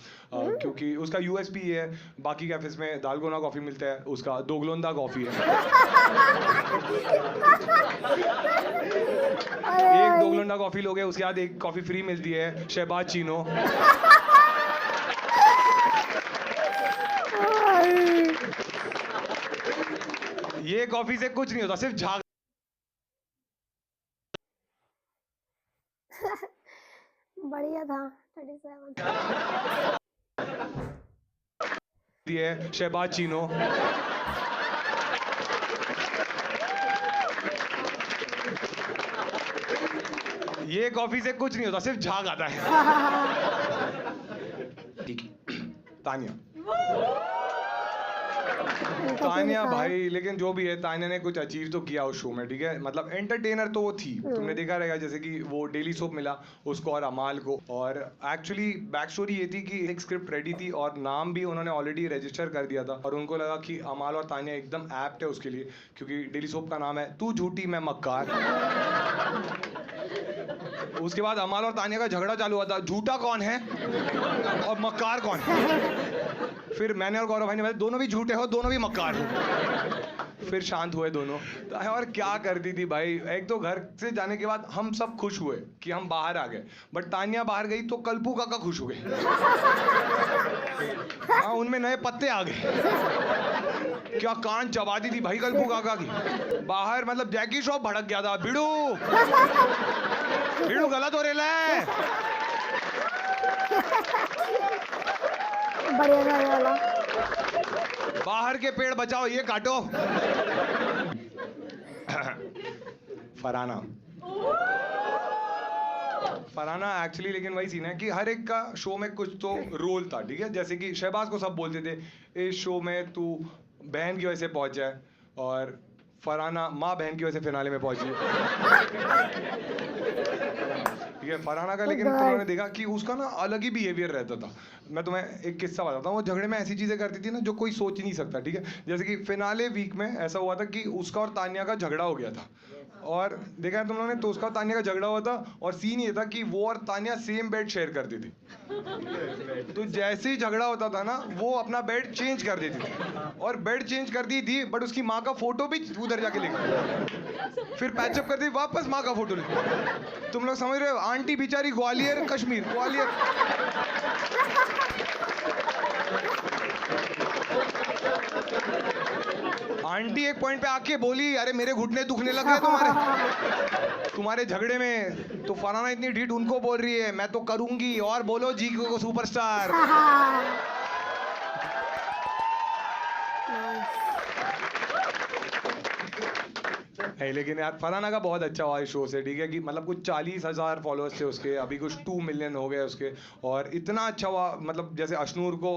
क्योंकि उसका यूएसपी ये है, बाकी कैफेज में दालगोना कॉफी मिलता है, उसका दोगलोंदा कॉफी है। एक दोगलोंदा कॉफी लोगे उसके बाद एक कॉफी फ्री मिलती है, शहबाज चीनो। ये कॉफी से कुछ नहीं होता, सिर्फ झाग बढ़िया था 37। दी है, शहबाज चीनो। ये कॉफी से कुछ नहीं होता, सिर्फ झाग आता है। ठीक है। तानिया इनका क्या तानिया लिखा है? भाई, लेकिन जो भी है, तानिया ने कुछ अचीव तो किया उस शो में, ठीक है। मतलब एंटरटेनर तो वो थी, तुमने देखा रहेगा, जैसे कि वो डेली सोप मिला उसको और अमाल को। और एक्चुअली बैक स्टोरी ये थी कि एक स्क्रिप्ट रेडी थी और नाम भी उन्होंने ऑलरेडी रजिस्टर कर दिया था, और उनको लगा कि अमाल और तानिया एकदम एप्ट है उसके लिए, क्योंकि डेली सोप का नाम है तू झूठी मैं मक्कार। उसके बाद अमाल और तानिया का झगड़ा चालू हुआ था, झूठा कौन है और मक्कार कौन है। फिर मैंने और गौरव भाई ने बताया दोनों भी झूठे हो, दोनों भी मक्कार हो। फिर शांत हुए दोनों। और क्या करती थी भाई, एक तो घर से जाने के बाद हम सब खुश हुए कि हम बाहर आ गए, बट तानिया बाहर गई तो कल्पू काका खुश हो गए। हाँ, उनमें नए पत्ते आ गए। क्या कान चबाती थी भाई कल्पू काका की। बाहर मतलब जैकी श्रॉफ भड़क गया था, भिड़ू भिड़ू गलत हो रहा है। बढ़िया था ये वाला। बाहर के पेड़ बचाओ, ये काटो। फरहाना फरहाना एक्चुअली, लेकिन वही सीन है कि हर एक का शो में कुछ तो रोल था, ठीक है। जैसे कि शहबाज को सब बोलते थे इस शो में तू बहन की वजह से पहुंचा है, और फरहाना माँ बहन की वजह से फिनाले में पहुंची है। ठीक है, फरहाना का लेकिन God. तुमने देखा कि उसका ना अलग ही बिहेवियर रहता था। मैं तुम्हें एक किस्सा बताता हूँ। वो झगड़े में ऐसी चीजें करती थी ना जो कोई सोच ही नहीं सकता, ठीक है। जैसे कि फिनाले वीक में ऐसा हुआ था कि उसका और तानिया का झगड़ा हो गया था, और देखा है तुम लोगों ने, तो उसका और तानिया का झगड़ा हुआ था, और सीन ये था कि वो और तानिया सेम बेड शेयर करती थी। तो जैसे ही झगड़ा होता था ना, वो अपना बेड चेंज कर देती थी, और बेड चेंज कर दी थी, बट उसकी माँ का फोटो भी उधर जाके लेकर, फिर पैचअप कर दी, वापस माँ का फोटो ले। तुम लोग समझ रहे हो, आंटी बेचारी ग्वालियर कश्मीर, ग्वालियर। आंटी एक पॉइंट पे आके बोली, अरे मेरे घुटने दुखने लग गए तुम्हारे झगड़े में। तो फरहाना इतनी ढीठ उनको बोल रही है, मैं तो करूंगी, और बोलो जी को सुपरस्टार। नहीं, लेकिन यार फरहाना का बहुत अच्छा हुआ इस शो से, ठीक है। कि मतलब कुछ 40,000 फॉलोअर्स थे उसके, अभी कुछ 2 मिलियन हो गए उसके। और इतना अच्छा हुआ, मतलब जैसे अशनूर को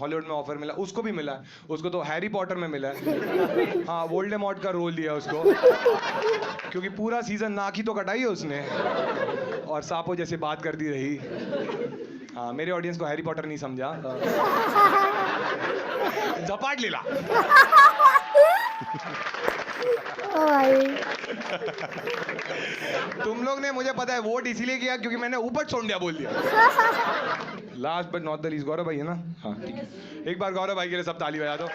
हॉलीवुड में ऑफर मिला, उसको भी मिला है, उसको तो हैरी पॉटर में मिला है। हाँ, वोल्डेमॉर्ट का रोल दिया उसको, क्योंकि पूरा सीजन नाक ही तो कटाई है उसने, और सांपों जैसे बात करती रही। हाँ, मेरे ऑडियंस को हैरी पॉटर नहीं समझा, झपाट लीला। ओ भाई, तुम लोग ने, मुझे पता है, वोट इसीलिए किया क्योंकि मैंने ऊपर सोंडिया बोल दिया। Last but not the least Gaurav भाई है ना। हाँ, ठीक है, एक बार गौरव भाई के लिए सब ताली बजा दो।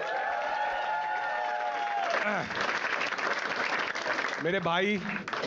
मेरे भाई,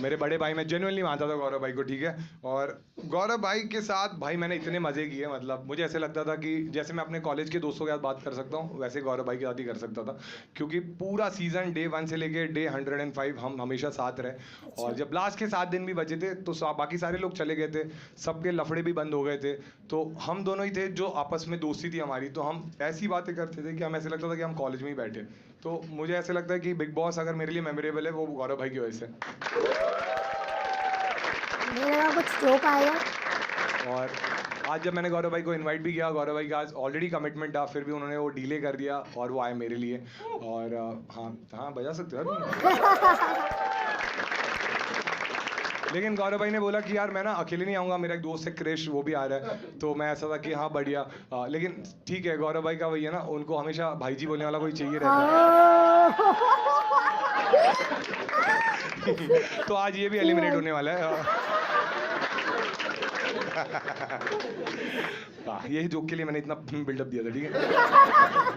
मेरे बड़े भाई, मैं जेन्युइनली मानता था गौरव भाई को, ठीक है। और गौरव भाई के साथ भाई मैंने इतने मजे किए, मतलब मुझे ऐसे लगता था कि जैसे मैं अपने कॉलेज के दोस्तों के साथ बात कर सकता हूँ, वैसे गौरव भाई के साथ ही कर सकता था। क्योंकि पूरा सीजन डे 1 से लेके डे 105 हम हमेशा साथ रहे, और जब लास्ट के 7 दिन भी बचे थे तो बाकी सारे लोग चले गए थे, सबके लफड़े भी बंद हो गए थे, तो हम दोनों ही थे जो आपस में दोस्ती थी हमारी। तो हम ऐसी बातें करते थे कि हम ऐसे लगता था कि हम कॉलेज में ही बैठे। तो मुझे ऐसे लगता है कि बिग बॉस अगर मेरे लिए मेमोरेबल है, वो गौरव भाई की वजह से। मुझे लगा कुछ जोक आएगा। और आज जब मैंने गौरव भाई को इनवाइट भी किया, गौरव भाई का आज ऑलरेडी कमिटमेंट था, फिर भी उन्होंने वो डिले कर दिया और वो आए मेरे लिए। और हाँ हाँ, बजा सकते हो तुम। लेकिन गौरव भाई ने बोला कि यार मैं ना अकेले नहीं आऊँगा, मेरा एक दोस्त है क्रिश, वो भी आ रहा है। तो मैं ऐसा था कि हाँ बढ़िया। लेकिन ठीक है, गौरव भाई का वही है ना, उनको हमेशा भाई जी बोलने वाला कोई चाहिए रहता है। तो आज ये भी एलिमिनेट होने वाला है। यही जोक के लिए मैंने इतना बिल्डअप दिया था, ठीक है।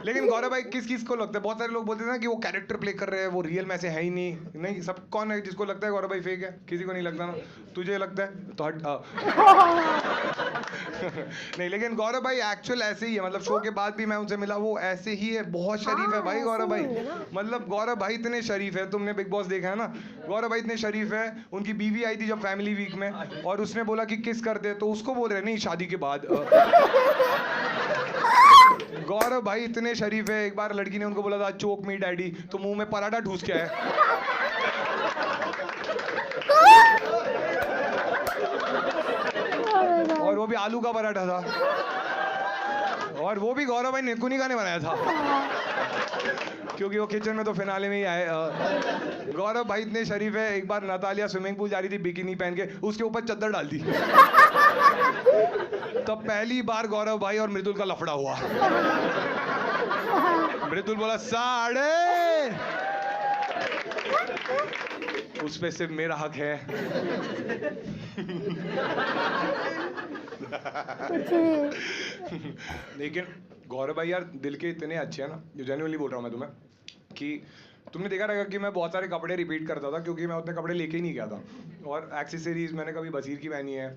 लेकिन गौरव भाई किस किस को लगता है, बहुत सारे लोग बोलते हैं ना कि वो कैरेक्टर प्ले कर रहे हैं, वो रियल में से है ही नहीं सब कौन है जिसको लगता है गौरव भाई फेक है? किसी को नहीं लगता ना। तुझे लगता है तो हट। नहीं, लेकिन गौरव भाई एक्चुअल ऐसे ही है, मतलब शो के बाद भी मैं उनसे मिला, वो ऐसे ही है, बहुत शरीफ है भाई गौरव भाई। मतलब गौरव भाई इतने शरीफ है, तुमने बिग बॉस देखा है ना, गौरव भाई इतने शरीफ है। उनकी बीवी आई थी जब फैमिली वीक में, और उसने बोला कि किस कर दे, तो उसको बोल रहे नहीं शादी के बाद। गौरव भाई इतने शरीफ है, एक बार लड़की ने उनको बोला था चोक मी डैडी, तो मुंह में पराठा ठूस के आया। और वो भी आलू का पराठा था, और वो भी गौरव भाई निकुनिका ने बनाया था, क्योंकि वो किचन में तो फिनाले में ही आए। गौरव भाई इतने शरीफ है, एक बार नतालिया स्विमिंग पूल जा रही थी बिकिनी पहन के, उसके ऊपर चद्दर डाल दी। तब पहली बार गौरव भाई और मृदुल का लफड़ा हुआ। मृदुल बोला साढ़े, उस पे सिर्फ मेरा हक है। लेकिन गौरव भाई यार दिल के इतने अच्छे हैं ना, जेन्युइनली बोल रहा हूँ मैं तुम्हें, कि तुमने देखा रहेगा कि मैं बहुत सारे कपड़े रिपीट करता था, क्योंकि मैं उतने कपड़े लेके ही नहीं गया था। और एक्सेसरीज मैंने कभी बसीर की पहनी है,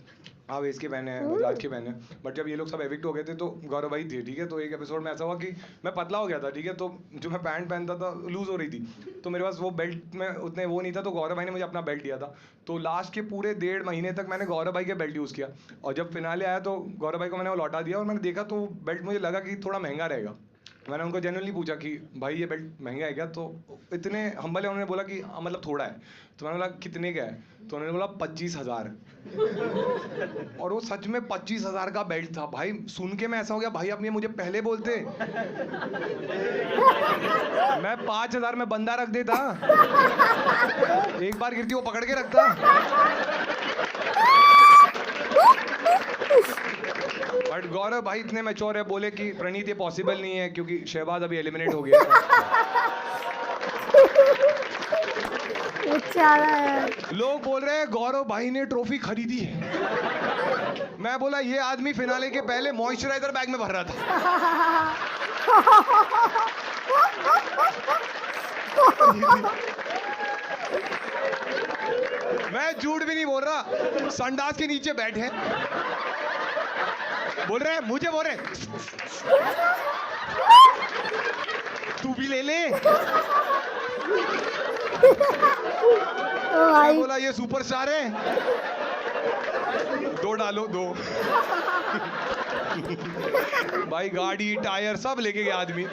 आवेश के पहने हैं, बजाज के पहने हैं। बट जब ये लोग सब एविक्ट हो गए थे तो गौरव भाई थे, ठीक है। तो एक एपिसोड में ऐसा हुआ कि मैं पतला हो गया था, ठीक है। तो जो मैं पैंट पहनता था लूज हो रही थी, तो मेरे पास वो बेल्ट में उतने वो नहीं था, तो गौरव भाई ने मुझे अपना बेल्ट दिया था। तो लास्ट के पूरे 1.5 महीने तक मैंने गौरव भाई के बेल्ट यूज़ किया, और जब फिनाले आया तो गौरव भाई को मैंने वो लौटा दिया, और मैंने देखा तो बेल्ट मुझे लगा कि थोड़ा महंगा रहेगा। मैंने उनको जेन्युइनली पूछा कि भाई ये बेल्ट महंगा है क्या? तो इतने हम्बल है, उन्होंने बोला कि मतलब थोड़ा है। तो मैंने बोला कितने का है? तो उन्होंने बोला 25,000। और वो सच में 25,000 का बेल्ट था भाई। सुन के मैं ऐसा हो गया, भाई आप ये मुझे पहले बोलते, मैं 5,000 में बंदा रख देता, एक बार गिरती वो पकड़ के रखता। बट गौरव भाई इतने मैच्योर है, बोले कि प्रणीत ये पॉसिबल नहीं है, क्योंकि शहबाज अभी एलिमिनेट हो गया। लोग बोल रहे हैं गौरव भाई ने ट्रॉफी खरीदी है। मैं बोला ये आदमी फिनाले के पहले मॉइस्चराइजर बैग में भर रहा था। मैं झूठ भी नहीं बोल रहा, संडास के नीचे बैठे बोल रहे हैं, मुझे बोल रहे हैं तू भी ले ले। मैं बोला ये सुपरस्टार है, 2 डालो 2। भाई गाड़ी टायर सब लेके गया आदमी,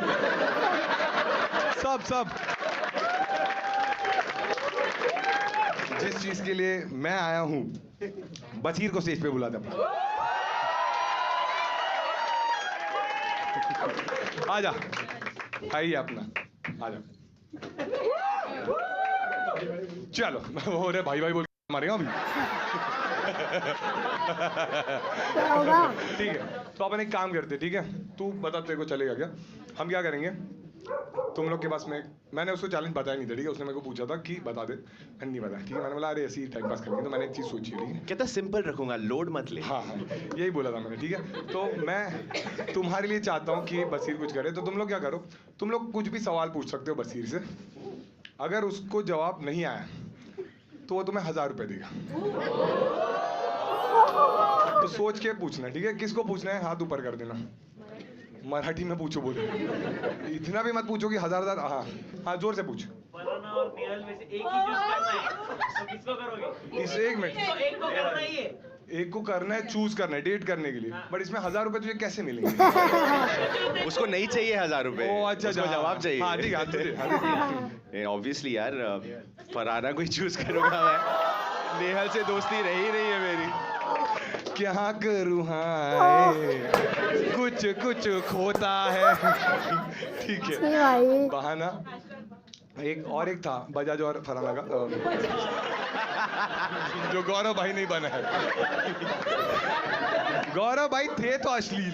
सब। जिस चीज के लिए मैं आया हूं, बसीर को स्टेज पे बुला दे। आजा, आइए अपना, आजा। चलो हो रहे भाई बोल के मारेगा अभी। ठीक है, तो अपन एक काम करते, ठीक है। तू बता तेरे को चलेगा क्या? हम क्या करेंगे, तुम लोग के पास में, मैंने उसको चैलेंज बताया नहीं था, ठीक है। उसने मेरे को पूछा था कि बता दे, मैंने नहीं बताया, ठीक है। मैंने बोला अरे ऐसे ही टाइम पास करेंगे, तो मैंने एक चीज़ सोची, ठीक है। कहता सिंपल रखूंगा, लोड मत ले। हाँ, यही बोला था मैंने, ठीक है। तो मैं तुम्हारे लिए चाहता हूँ कि बसीर कुछ करे, तो तुम लोग क्या करो, तुम लोग कुछ भी सवाल पूछ सकते हो बसीर से। अगर उसको जवाब नहीं आया तो वो तुम्हें 1000 रुपये देगा। तो सोच के पूछना, ठीक है। किसको पूछना है हाथ ऊपर कर देना, मराठी में पूछो, बोलो। इतना भी मत पूछो कि 1000। हाँ जोर से पूछ। फराना और निहाल में से एक ही चूज करना है, तो किसको करोगे? इस 1 मिनट, तो एक को करना ही है। एक को करना है, चूज करना है डेट करने के लिए। बट इसमें 1000 रुपए तुझे कैसे मिलेंगे? उसको नहीं चाहिए 1000 रुपए। ओ अच्छा, उसको जवाब चाहिए। हाँ ठीक है। ऑब्वियसली यार, फराना कोई चूज करूंगा मैं। नेहल से दोस्ती रही नहीं है मेरी। क्या करूँ, हाँ कुछ खोता है। ठीक है, बहाना। एक था बजाज और फराना का। जो गौरव भाई नहीं बना है। गौरव भाई थे तो अश्लील,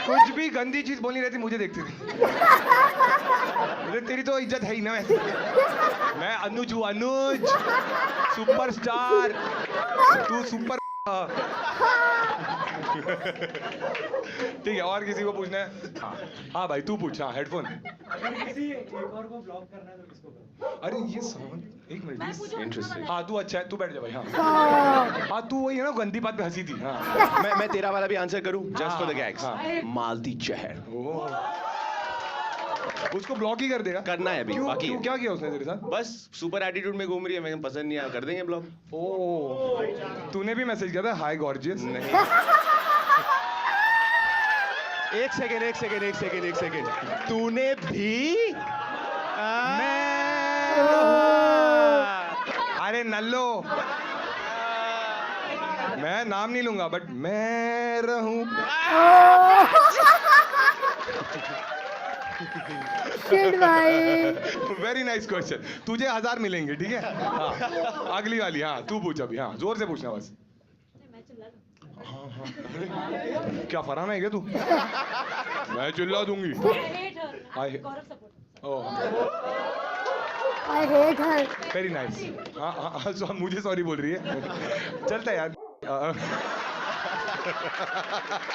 कुछ भी गंदी चीज बोलनी रहती मुझे देखती थी। तेरी तो इज्जत है ही ना। मैं अनुज हूँ, अनुज सुपरस्टार, तू सुपर। ठीक है, और किसी को पूछना है? हाँ भाई तू पूछ। हाँ हेडफोन। अगर किसी एक और को ब्लॉक करना है तो किसको करो? अरे ये साउंड, एक मिनट। इंटरेस्टिंग। हाँ तू अच्छा है, तू बैठ जा भाई। हाँ हाँ तू वही है ना, गंदी बात पे हंसी थी। हाँ मैं तेरा वाला भी आंसर करूं जस्ट फॉर द गैग्स। हाँ। मालती जहर ओह, उसको ब्लॉक ही कर देगा। करना है अभी, क्यों, बाकी क्यों, है। क्या किया उसने तेरे साथ? बस सुपर एटीट्यूड में घूम रही है, मैं पसंद नहीं आया, कर देंगे ब्लॉक। ओह, तूने भी मैसेज किया था हाय गॉर्जियस? नहीं। एक सेकेंड। तूने भी अरे नल्लो, मैं नाम नहीं लूंगा बट मैं रहूं। शिट भाई। Very nice question. तुझे 1000 मिलेंगे, ठीक है? हाँ अगली वाली। हाँ तू पूछ अभी। हाँ जोर से पूछना बस। हाँ हाँ, अरे क्या फरहान है क्या तू? मैं चिल्ला दूंगी। I hate her. Very nice. हाँ हाँ हाँ, मुझे सॉरी बोल रही है। चलता है यार।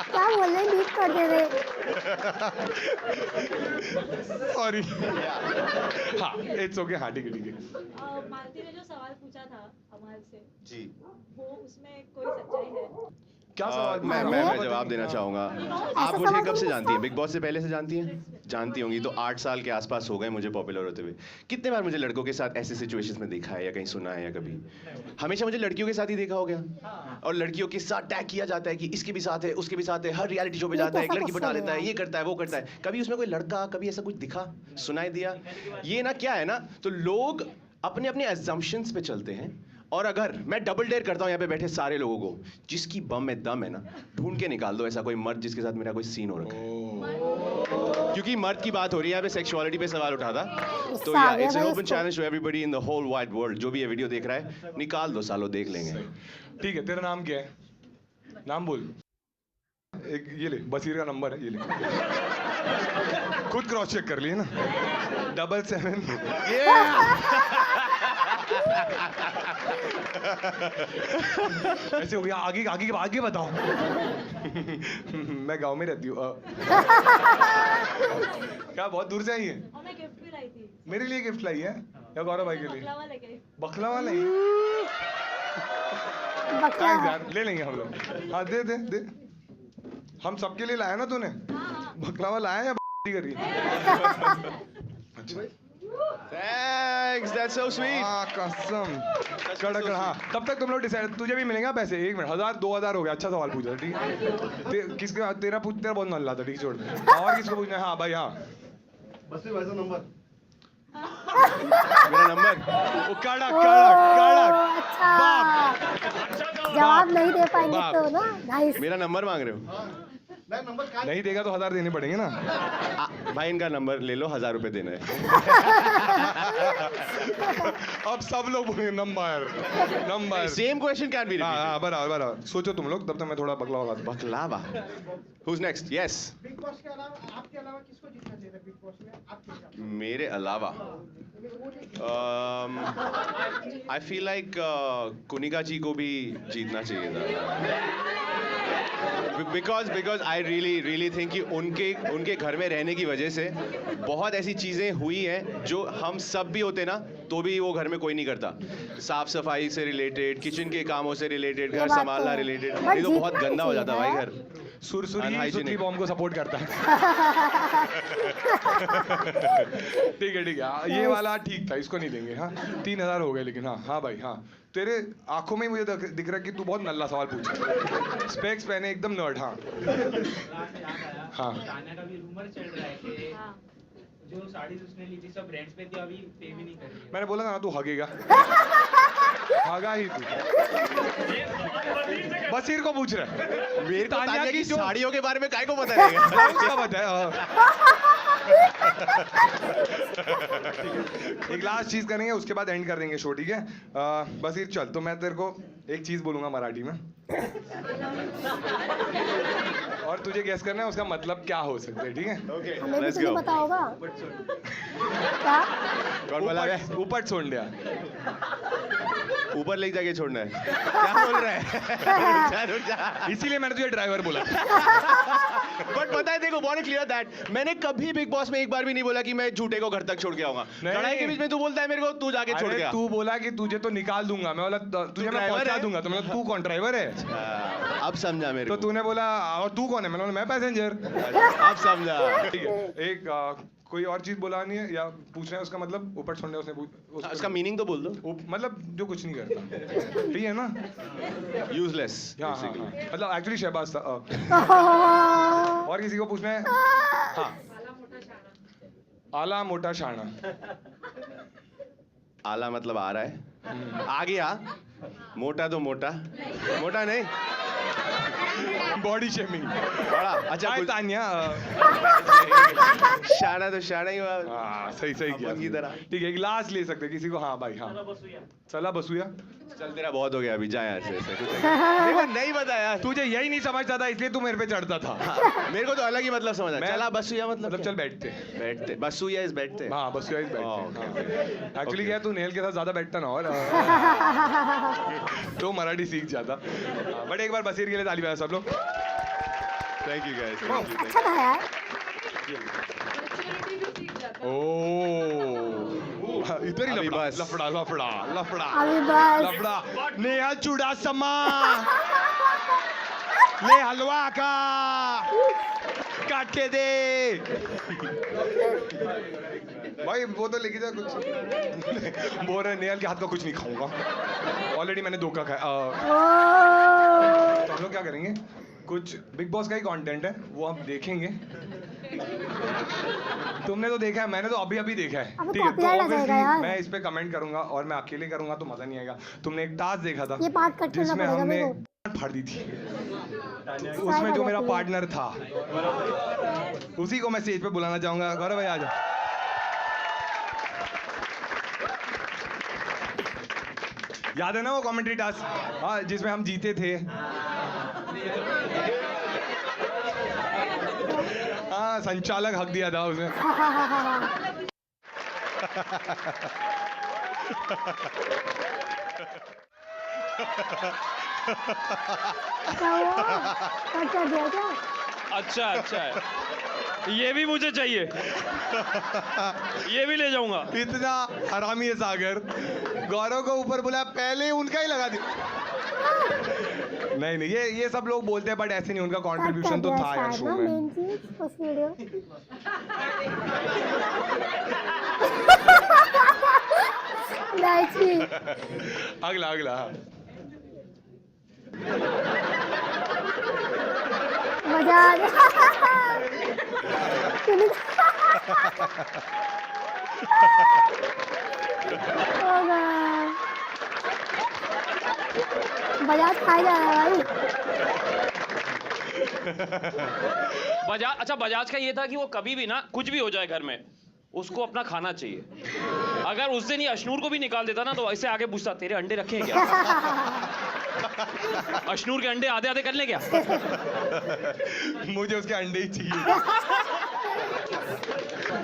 क्या बोल रहे हैं, बीट कर दे रहे। सॉरी। हाँ इट्स ओके। हाँ ठीक है। मालती ने जो सवाल पूछा था अमाल से, जी। वो उसमें कोई सच्चाई है? क्या सवाल? मैं जवाब देना चाहूंगा। आप मुझे सवाल कब से नहीं जानती हैं? बिग बॉस से पहले से जानती हैं? जानती होंगी। तो 8 साल के आसपास हो गए मुझे पॉपुलर होते हुए। कितने बार मुझे लड़कों के साथ ऐसे सिचुएशंस में देखा है या कहीं सुना है या कभी? हमेशा मुझे लड़कियों के साथ ही देखा हो गया। और लड़कियों के साथ टैग किया जाता है कि इसके भी साथ है, उसके भी साथ है। हर रियलिटी शो पे ये जाता है, एक कैसा लड़की बता क्वेश्चन लेता है, है ये करता है, वो करता है। कभी उसमें कोई लड़का, कभी ऐसा कुछ दिखा, सुनाई दिया? ये ना क्या है ना, तो लोग अपने अपने assumptions पे चलते हैं। और अगर मैं डबल डेयर करता हूँ यहाँ पे बैठे सारे लोगों को, जिसकी बम में दम है ना, ढूंढ के निकाल दो ऐसा कोई मर्द जिसके साथ मेरा कोई सीन हो रखा है। क्योंकि मर्द की बात हो रही है, यहाँ पे सेक्सुअलिटी पे सवाल उठा था। तो गुस्सा आ या गया इट्स एन भाई ओपन इसको। Challenge to everybody in the whole wide world. जो भी ये वीडियो देख रहा है, निकाल दो सालो, देख लेंगे। ठीक है, तेरा नाम क्या है? नाम बोल। एक ये ले, बसीर का नंबर है, ये ले। खुद क्रॉस चेक कर लिए ना। 77 ऐसे हो गया। आगे आगे आगे बताओ। मैं गांव में रहती हूँ। क्या बहुत दूर से आई है? और मैं गिफ्ट भी लाई थी, मेरे लिए गिफ्ट लाई है या गौरव भाई के लिए? बकलावा लेके आई। बकलावा नहीं? बकला थैंक्स यार, ले लेंगे हम लोग। हाँ दे दे दे। हम सबके लिए लाया ना तूने? बकलावा लाया या कर रही? अच्छा Thanks, that's so sweet. हाँ कसम कड़क। हाँ तब तक तुम लोग डिसाइड, तुझे भी मिलेगा पैसे। 1 मिनट, 1000 2000 हो गया। अच्छा सवाल पूछा, ठीक है? किसके तेरा बहुत नल्ला था, ठीक है छोड़ दे। और किसको पूछना है? हाँ भाई हाँ। मेरा नंबर। वो कड़क कड़क कड़क। अच्छा, जवाब नहीं दे पाएंगे बाप। तो ना। नाइस। मेरा नंबर मांग रहे हो? नहीं देगा तो 1000 देने पड़ेंगे ना। भाई इनका नंबर ले लो, 1000 रुपए देना है। अब सब लोग बोलेंगे number number. Same question can be हाँ रिपीटेड। हाँ बराबर बराबर। सोचो तुम लोग, तब तक मैं थोड़ा बकलावा खाता हूँ। बकलावा। Who's next? Yes. Big boss के अलावा आपके अलावा किसको जीतना चाहिए था बिग बॉस में आपके हिसाब से? मेरे अलावा आई फील लाइक कुनिका जी को भी जीतना चाहिए था। बिकॉज आई रियली थिंक कि उनके घर में रहने की वजह से बहुत ऐसी चीज़ें हुई हैं जो हम सब भी होते ना तो भी वो घर में कोई नहीं करता। साफ सफाई से रिलेटेड, किचन के कामों से रिलेटेड, घर बात तो संभालना है। रिलेटेड, But नहीं तो बहुत जीतना गंदा हो नहीं जाता चाहिए भाई यार। घर। सुरसुरी Unhygienic. सुतली बॉम्ब को सपोर्ट करता है। ठीक है हाँ, ये वाला ठीक था, इसको नहीं देंगे। हाँ 3000 हो गए लेकिन। हाँ हाँ भाई हाँ। तेरे आंखों में ही मुझे दिख रहा है कि तू बहुत नल्ला सवाल पूछ रहा है। स्पेक्स पहने एकदम नर्ड। हाँ हाँ तान्या का भी रूमर चल रहा है कि हाँ। जो साड़ी उसने ली थी सब रेंट्स पे थी, अभी पे भी नहीं कर रही है। मैंने बोला था ना तू हगेगा। हगा ही तू। बसीर को पूछ रहा है। मेरे को तान्या तान्या की की जो- साड़ियों के बारे में काय को पता रहेगा? उसका बताया। एक लास्ट चीज करेंगे, उसके बाद एंड कर देंगे शो, ठीक है? बस ये चल, तो मैं तेरे को एक चीज बोलूंगा मराठी में और तुझे गेस करना है उसका मतलब क्या हो सकता है, ठीक है? ओके हमें भी लेट्स तो नहीं गो पता होगा क्या कौन बोला है ऊपर छोड़ दिया। ऊपर लेके जाके छोड़ना है क्या बोल रहा है रुक जा इसीलिए मैंने तुझे ड्राइवर बोला। बट पता है देखो बहुत क्लियर दैट मैंने कभी बिग बॉस में एक बार भी नहीं बोला कि मैं झूठे को घर तक छोड़ के आऊंगा। नहीं। लड़ाई के बीच में तू बोलता है मेरे को तू जाके छोड़ अरे के आ। तू बोला कि तुझे तो निकाल दूंगा, मैं बोला तुझे मैं driver पहुंचा है? दूंगा, तो मैं बोला, तू कौन ड्राइवर है? अब समझा मेरे तो को तूने बोला और तू कौन है? मैंने बोला मैं पैसेंजर। अब समझा ठीक है, एक कोई और चीज बोला नहीं है या पूछना है उसका मतलब? ऊपर छोड़ने उसने इसका मीनिंग तो बोल दो मतलब जो कुछ नहीं करता, ठीक है ना? यूजलेस हाँ हाँ हाँ, मतलब एक्चुअली शहबाज था। और किसी को पूछना है? हाँ, आला मोटा शाना। आला मतलब आ रहा है आ गया मोटा तो मोटा मोटा नहीं बॉडी शेमिंग। बड़ा अच्छा हाय कुछ तान्या। शाना तो शाना ही हुआ हाँ सही सही किया अपन की तरह। ठीक है, एक लास्ट ले सकते हैं किसी को? हाँ भाई, हाँ चला बसुया। चल तेरा बहुत हो गया अभी जा यहाँ से ऐसे कुछ मेरे को नहीं पता यार तुझे यही नहीं समझता था इसलिए तू मेरे पे चढ़ता था। मेरे को तो अलग ही मतलब समझ आया मैं- चला बसुया मतलब चल बैठते। बैठते बसुया इज बैठते हाँ बसुया इस बैठते। एक्चुअली क्या है, तू नेल के साथ ज्यादा बैठता ना और तो मराठी सीख जाता। बट एक बार बसीर के लिए ताली बजा सब लोग। थैंक यू गाइस अच्छा था यार हाँ, इधर ही अभी लफड़ा बस। लफड़ा लफड़ा लफड़ा अभी बस लफड़ा। नेहा चुड़ासमा ले हलवा का काट के दे। भाई वो तो लेके जा कुछ। बोल रहे नेहल के हाथ का कुछ नहीं खाऊंगा, ऑलरेडी मैंने धोखा खाया। तो हम लोग क्या करेंगे, कुछ बिग बॉस का ही कंटेंट है वो हम देखेंगे। तुमने तो देखा है, मैंने तो अभी अभी देखा है, अबे ठीक है? तो copyright आ जाएगा obviously यार। मैं इस पे कमेंट करूंगा और मैं अकेले करूंगा तो मजा नहीं आएगा। तुमने एक टास्क देखा था ये पार्ट कट करना जिसमें पड़ेगा हमने मेरे को। फाड़ दी थी, उसमें जो मेरा पार्टनर था उसी को मैं स्टेज पे बुलाना चाहूंगा। गौरव भाई आ जाओ। याद है ना वो कमेंट्री टास्क? हाँ, जिसमें हम जीते थे। हाँ, संचालक हक दिया था उसने। क्या हुआ कट कर दिया क्या अच्छा अच्छा है, ये भी मुझे चाहिए, ये भी ले जाऊंगा। इतना हरामी है सागर, गौरव को ऊपर बुलाया, पहले उनका ही लगा दिया। नहीं नहीं, ये सब लोग बोलते हैं बट ऐसे नहीं, उनका कट कर कंट्रीब्यूशन तो दिया था यार शायद शो ना में। मेन चीज उस वीडियो लाइची अगला अगला हाँ। मजा आ गया होगा बजाज खाई जा रहा है भाई बजाज, अच्छा बजाज का ये था कि वो कभी भी ना कुछ भी हो जाए घर में उसको अपना खाना चाहिए। अगर उस दिन ये अशनूर को भी निकाल देता ना तो ऐसे आगे पूछता तेरे अंडे रखे हैं क्या? अशनूर के अंडे आधे आधे कर ले क्या? मुझे उसके अंडे ही चाहिए।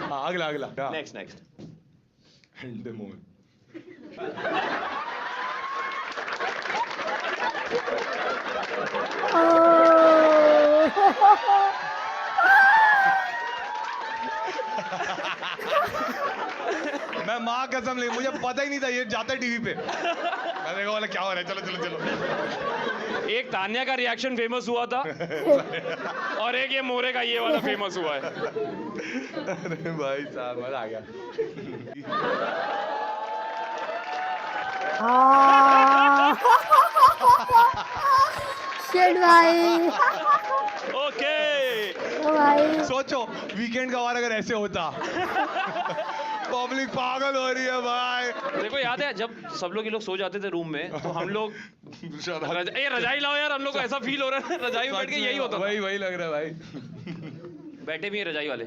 हाँ, अगला अगला हाँ। नेक्स्ट नेक्स्ट अंडे मोर। मैं माँ कसम ले, मुझे पता ही नहीं था ये जाता है टीवी पे। मैंने कहा वाला क्या हो रहा है, चलो चलो चलो। एक तान्या का रिएक्शन फेमस हुआ था और एक ये मोरे का ये वाला फेमस हुआ है। अरे भाई साहब मजा आ गया। शिट भाई ओके ओ भाई सोचो वीकेंड का वार अगर ऐसे होता। पब्लिक पागल हो रही है भाई। देखो याद है जब सब लोग ये लोग सो जाते थे रूम में तो हम लोग रजाई लाओ यार, हम लोग को ऐसा फील हो रहा है रजाई में बैठ के यही होता था। वही लग रहा है भाई। बैठे भी हैं रजाई वाले।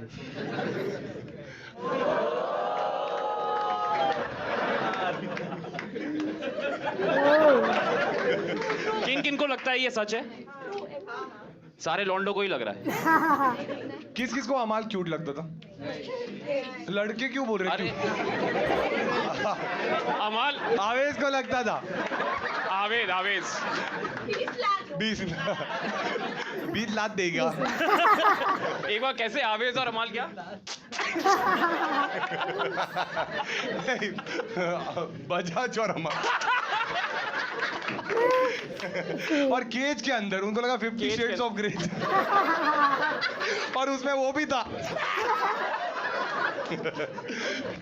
किन किन को लगता है ये सच है? सारे लौंडों को ही लग रहा है। किस किस को अमाल क्यूट लगता था? लड़के क्यों बोल रहे अरे क्यों? अमाल, आवेश को लगता था। आवेद आवेज 20 लाख देगा। एक बार कैसे आवेज और अमाल क्या? बजाज और अमाल। और केज के अंदर उनको लगा 50 केज शेड्स के- ऑफ ग्रे। और उसमें वो भी था।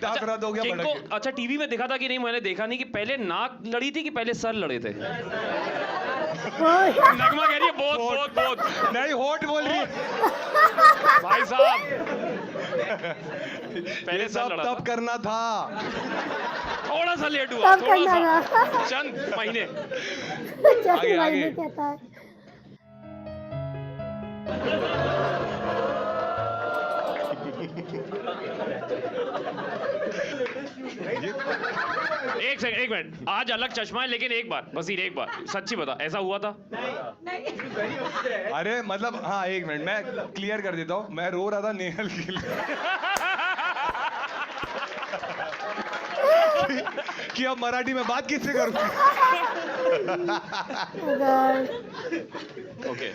टाक रद्द हो गया किंग भड़क को के। अच्छा टीवी में दिखा था कि नहीं? मैंने देखा नहीं कि पहले नाक लड़ी थी कि पहले सर लड़े थे। नगमा कह रही है बहुत बहुत बहुत। नहीं, होठ बोल रही है। भाई साहब पहले ये सर सब लड़ा तब था। करना था। थोड़ा सा लेट हुआ, तब थोड़ा करना सा, चंद महीने। जैसे आगे, भाई आगे। ने कहता है। एक सेकंड, एक मिनट। आज अलग चश्मा है लेकिन एक बार, बस एक बार सच्ची बता, ऐसा हुआ था? अरे मतलब हाँ, एक मिनट मैं क्लियर कर देता हूँ। मैं रो रहा था नेहल के लिए। कि अब मराठी में बात किससे करूँ? अगर ओके।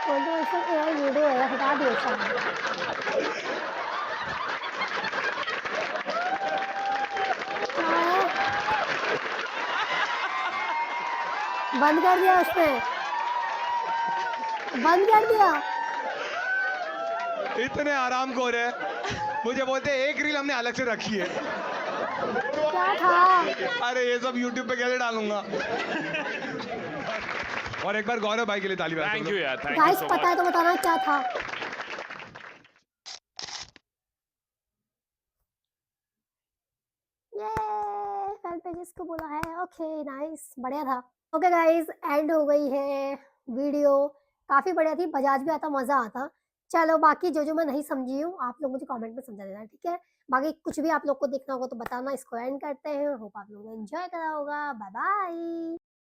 कंट्रोवर्शियल एआई वीडियो है, हटा दिया शायद। क्या है? बंद कर दिया उसने, बंद कर दिया। इतने आराम को रहे। मुझे बोलते हैं, एक रील हमने अलग से रखी है। क्या था? अरे ये सब यूट्यूब पे कैसे डालूंगा? और एक बार गौरव भाई के लिए ताली बजा थैंक यू यार, थैंक यू गाइस सो पता है मच। तो बताना क्या था। ये फैन पेजेस को बोला है। ओके नाइस, बढ़िया था। ओके गाइस, एंड हो गई है वीडियो। काफी बढ़िया थी, बजाज भी आता, मजा आता। चलो बाकी जो जो मैं नहीं समझी हूँ आप लोग मुझे कमेंट में समझा देना, ठीक है? बाकी कुछ भी आप लोग को देखना होगा तो बताना। इसको एंड करते हैं। होप आप लोगों ने एंजॉय करा होगा। Bye bye.